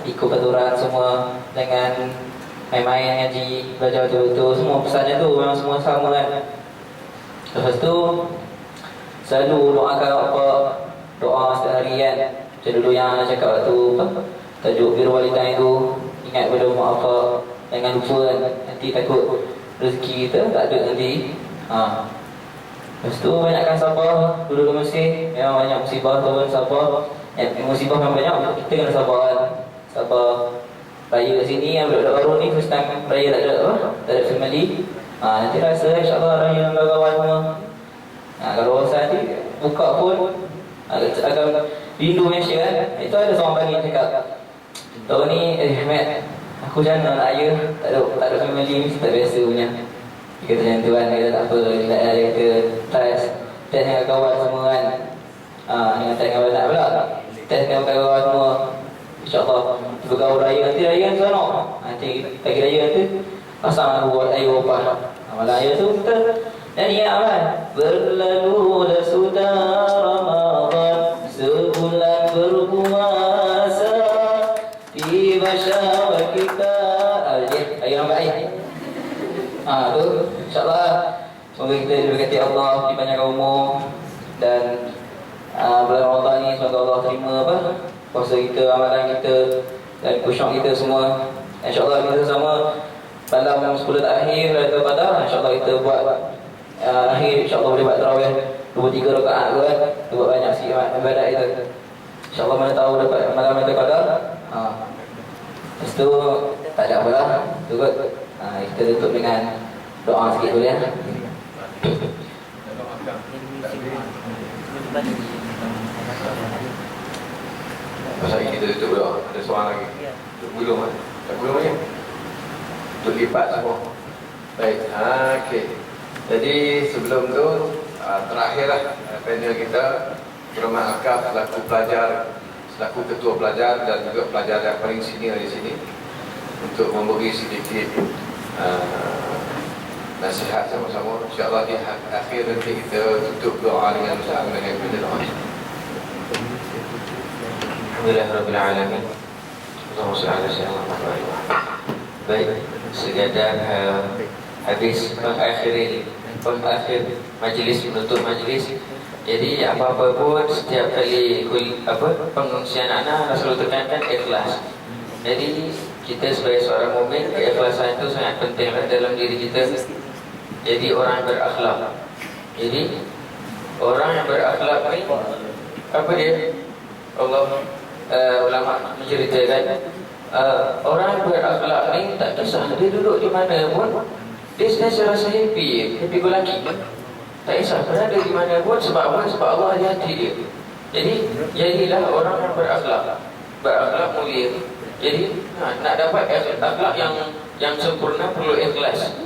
ikut peraturan semua, jangan main-main ngaji, belajar betul-betul. Semua pesannya tu memang semua sama kan. Lepas tu selalu doakan doa setiap hari kan. Macam dulu yang cakap tu tajuk birrul walidain tu, ingat pada mak bapak, jangan lupa kan. Nanti takut rezeki kita tak ada nanti. Lepas tu banyakkan sabar. Dulu Mesir memang banyak musibah, turun sabar. Musibah memang banyak, kita kena sabar kan. Sabar. Raya kat sini yang budak-budak baru ni first time raya tak ada family. Nanti rasa insyaAllah raya dengan kawan semua. Kalau nanti buka pun agak rindu Malaysia kan. Itu ada seorang bagi cakap, tahun ni Ahmad, aku macam mana nak raya, tak ada family, mesti tak biasa punya. Dia kata macam tu kan. Dia kata tak apa, dia kata test dengan kawan semua kan. Dengan test dengan banyak pula, test dengan kawan semua. InsyaAllah bergaul raya, nanti raya tu sana. Nanti pagi raya tu pasang aku buat air opah. Malam raya tu kita nyanyi kan. Berlalulah sudah Ramadan, sebulan berpuasa, tiba syawal kita. Air nampak air. Tu insyaAllah semoga kita diberkati Allah, dipanjangkan umur. Dan bulan Ramadan ni semoga Allah terima puasa kita, amalan kita dan khusyuk kita semua. InsyaAllah kita sama dalam 10 terakhir Lailatul Qadar, insyaAllah kita buat akhir, insyaAllah boleh buat tarawih 2-3 rakaat ke kan. Kita buat banyak sikit ibadat kita. InsyaAllah mana tahu dapat malam Lailatul Qadar. Lepas tu tak ada apa lah, tu kot. Kita tutup dengan doa sikit boleh kan. Pasal ini kita tutup dah. Ada seorang lagi. Untuk gulung kan. Tak gulung aja. Untuk lipat semua. Baik. Okey. Jadi sebelum tu terakhirlah panel kita Rahmat Akaf selaku pelajar, selaku ketua pelajar dan juga pelajar yang paling senior di sini untuk memberi sedikit nasihat sama-sama. InsyaAllah di akhir nanti kita tutup doa dengan usaha dengan kita doa. Alhamdulillahirrahmanirrahim. Allahumma salli ala sayyidina Muhammad. Baik, sekadar habis mengakhir majlis, menutup majlis. Jadi apa-apa pun setiap kali pengungsian anak selalu tekankan ikhlas. Jadi kita sebagai seorang mukmin, keikhlasan itu sangat penting dalam diri kita. Jadi orang berakhlak. Jadi orang yang berakhlak ni apa dia? Ulama menceritakan orang yang berakhlak ni tak kisah dia duduk di mana pun, dia sentiasa rasa happy berlaki. Tak kisah berada di mana pun. Sebab apa? Sebab Allah di hati dia. Jadi jadilah orang yang berakhlak mulia. Jadi nak dapat akhlak yang sempurna perlu ikhlas.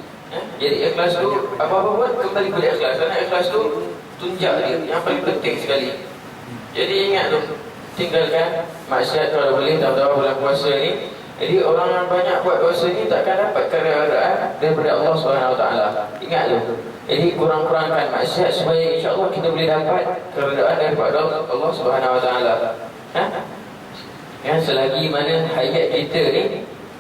Jadi ikhlas tu apa-apa buat kembali pada ikhlas. Kerana ikhlas tu tunjak dia yang paling penting sekali. Jadi ingat tu, tinggalkan maksiat kalau boleh dalam bulan puasa ni. Jadi orang yang banyak buat dosa ni takkan dapat keredaan daripada Allah SWT. Ingat tu. Jadi kurang-kurangkan maksiat supaya insya-Allah kita boleh dapat keredaan daripada Allah SWT. Selagi mana hayat kita ni,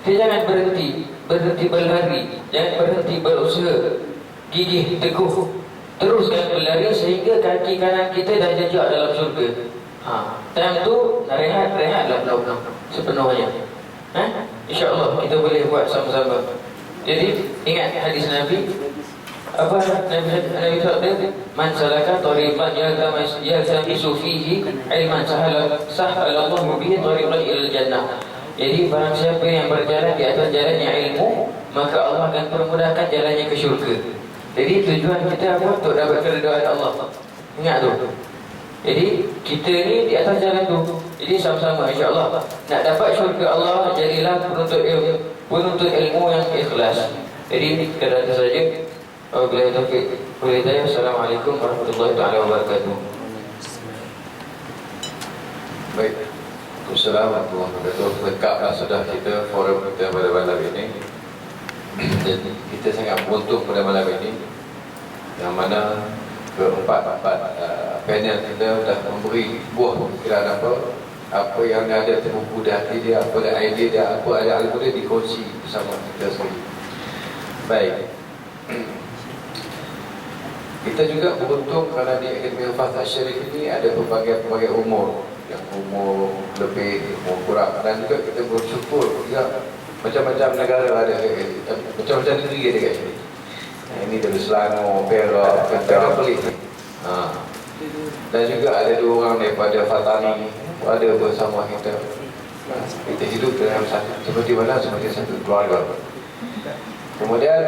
kita jangan berhenti berlari, jangan berhenti berusaha, gigih, teguh. teruskan berlari sehingga kaki kanan kita dah jejak dalam syurga. Time tu rehatlah belakang sepenuhnya. InsyaAllah kita boleh buat sama-sama. Jadi ingat hadis Nabi, apa Nabi sabda, man salaka tariqan yaltamisu fihi ilman sahalallahu bihi tariqan ilal jannah. Jadi barang siapa yang berjalan di atas jalannya ilmu, maka Allah akan permudahkan jalannya ke syurga. Jadi tujuan kita apa? Untuk dapat keridhaan Allah. Ingat tu. Jadi kita ni di atas jalan tu. Jadi sama-sama insya-Allah nak dapat syurga Allah, jadilah penuntut ilmu yang ikhlas. Jadi sekadar itu saja. Wabillahi taufiq wal hidayah. Assalamualaikum warahmatullahi wabarakatuh. Baik. Assalamualaikum warahmatullahi wabarakatuh. Lengkaplah sudah kita forum kita pada malam ini. Jadi kita sangat beruntung pada malam ini, yang mana keempat panel kita dah memberi buah pikiran apa yang ada terbuku di hati dia, apa ada idea dia, apa ada ilmu dia dikongsi bersama kita sendiri. Baik. Kita juga beruntung kerana di Akademi Hufaz Asy-Syarif ini ada pelbagai umur, yang umur lebih, umur kurang, dan juga kita bersyukur juga macam-macam negara ada, macam-macam negeri ada kat sini. Ini dari Selangor, Perak, Kedah, Pelik. Dan juga ada 2 orang daripada Fatani ada bersama kita. Kita hidup dalam seperti satu keluarga. Kemudian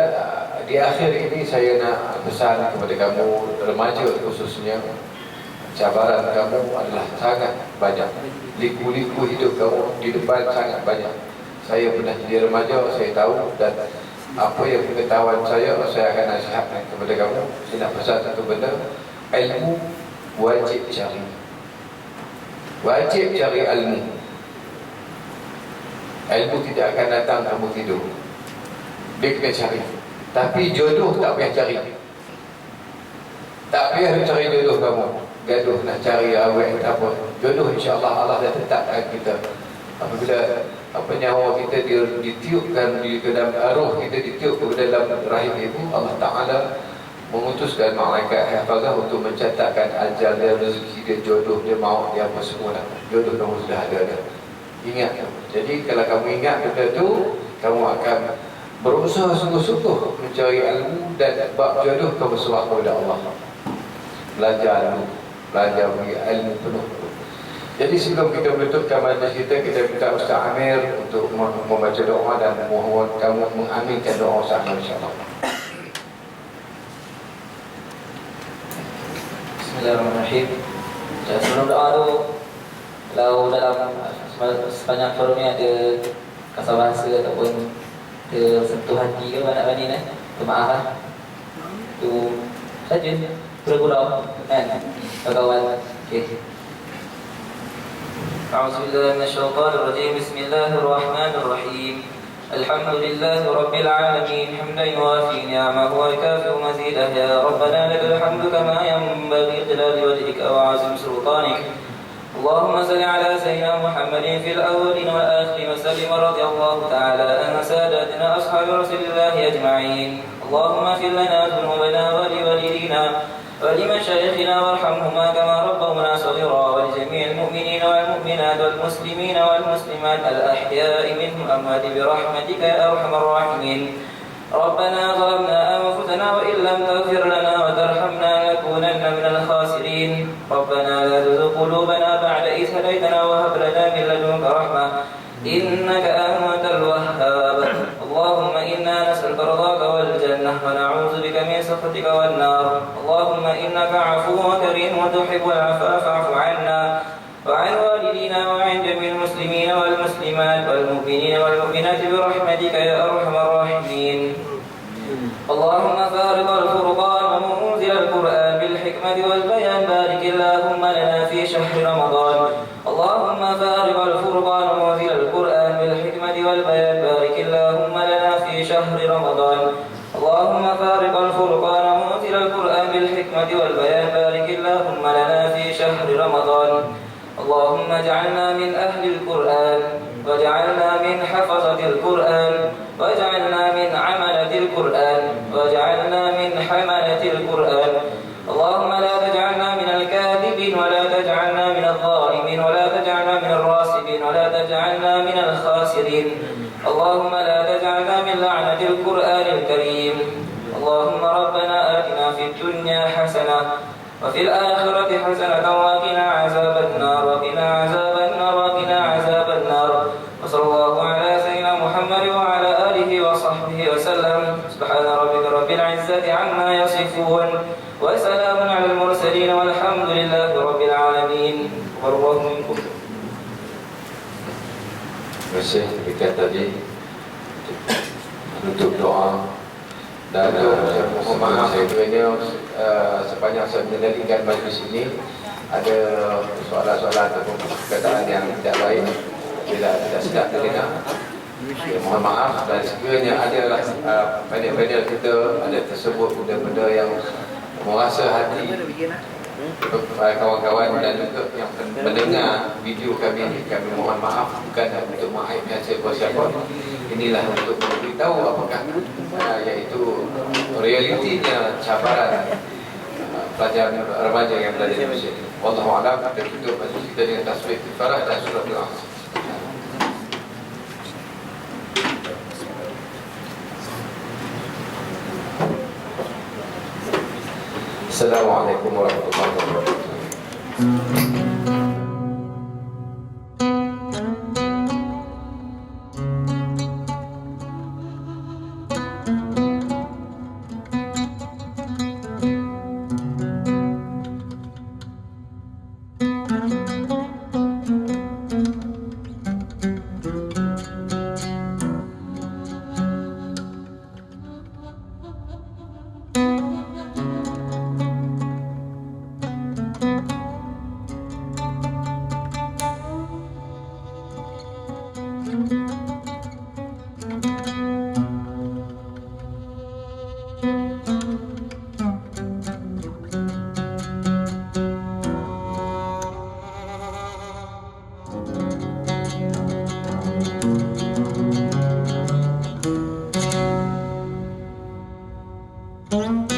di akhir ini saya nak pesan kepada kamu remaja khususnya, cabaran kamu adalah sangat banyak. Liku-liku hidup kamu di depan sangat banyak. Saya pernah jadi remaja, saya tahu, dan apa yang pengetahuan saya akan nasihatkan kepada kamu. Saya nak pesan satu benda, ilmu wajib cari. Wajib cari ilmu. Ilmu tidak akan datang kamu tidur. Dia kena cari. Tapi jodoh tak payah cari. Tak payah cari jodoh kamu. Gaduh nak cari awet apa. Jodoh insya-Allah Allah dah tetapkan kita. Apabila nyawa kita ditiupkan di dalam roh kita, ditiup ke dalam rahim ibu, Allah Ta'ala mengutuskan malaikat hafazah untuk mencatatkan ajal dia, rezeki dia, jodoh dia, maut dia, apa semua dah. Jodoh kamu sudah ada. Ingat. Jadi kalau kamu ingat benda tu, kamu akan berusaha sungguh-sungguh mencari ilmu, dan bab jodoh kamu serah kepada Allah. Belajar dulu, belajar bagi ilmu penuh. Jadi sebelum kita menutupkan majlis kita minta Ustaz Amir untuk membaca doa dan mohon kamu mengaminkan doa Ustaz Amir, insya-Allah. Bismillahirrahmanirrahim. Sebelum doa tu, kalau dalam sepanjang forum ni ada kasar bahasa ataupun tersentuh hati ke banyak-banyak maaf lah. Itu saja, bergurau kan kawan. Okey. A'udzubillahi minasyaitonir rajim. Bismillahirrahmanirrahim. Alhamdulillahi rabbil alamin, hamdan yuwafi ni'amahu wa yukafi'u mazidah. Ya rabbana lakal hamdu kama yanbaghi li jalali wajhika wa 'azimi sultanik. اللهم صل على سيدنا محمد في الأولين والآخرين وسلم رضي الله تعالى عن ساداتنا أصحاب رسول الله أجمعين. اللهم اغفر لنا ذنوبنا ولوالدينا ولمشايخنا وارحمهما كما ربونا صغيرا، ولجميع المؤمنين والمؤمنات والمسلمين والمسلمات الأحياء منهم الأموات برحمتك يا أرحم الراحمين. ربنا ظلمنا أنفسنا وإن لم تغفر لنا وترحمنا لنكونن من الخاسرين. ربنا لا تزغ قلوبنا بعد إذ هديتنا وهب لنا من لدنك رحمة إنك أنت الوهاب. اللهم إنا نسألك رضاك والجنة ونعوذ بك من سخطك والنار. اللهم إنك عفو كريم وتحب العفو فاعف عنا وعن والدينا وعن جميع المسلمين والمسلمات والمؤمنين والمؤمنات برحمتك يا أرحم الراحمين. اللهم فارق الفرقان ومنزل القرآن بالحكمة والبيان، بارك اللهم لنا في شهر رمضان. اللهم فارق الفرقان ومنزل القرآن بالحكمة والبيان، بارك اللهم لنا في شهر رمضان. اللهم فارق الفرقان ومنزل القرآن بالحكمة والبيان، بارك اللهم لنا في شهر رمضان. اللهم اجعلنا من أهل القرآن، واجعلنا من حفظة القرآن، واجعلنا من عملة القرآن، واجعلنا من حملة القرآن. من الراسبين ولا تجعلنا من الخاسرين اللهم لا تجعلنا من لعنة القرآن الكريم اللهم ربنا آتنا في الدنيا حسنة وفي الآخرة حسنة وقنا عذاب النار وقنا عذاب النار وقنا عذاب النار وصلى الله على سيدنا محمد وعلى آله وصحبه وسلم سبحان ربك رب العزة عما يصفون وسلام على المرسلين والحمد لله رب العالمين والله منكم. Terima kasih demikian tadi untuk doa dan mohon maaf saya sepanjang saya mengendalikan majlis ini ada soalan-soalan ataupun perkataan yang tidak baik tidak sedap terdengar. Ya, mohon maaf dan sekiranya adalah panel-panel kita ada tersebut benda-benda yang merasa hati kawan-kawan dan juga yang mendengar video kami ini, kami mohon maaf bukan untuk mengaibkan siapa-siapa. Inilah untuk memberitahu apakah iaitu realitinya cabaran pelajar remaja yang berada di Malaysia. Wallahu a'lam. Kita tutup majlis kita dengan tasbih kifarah dan surah Al-Asr. Assalamualaikum warahmatullahi wabarakatuh. Thank you.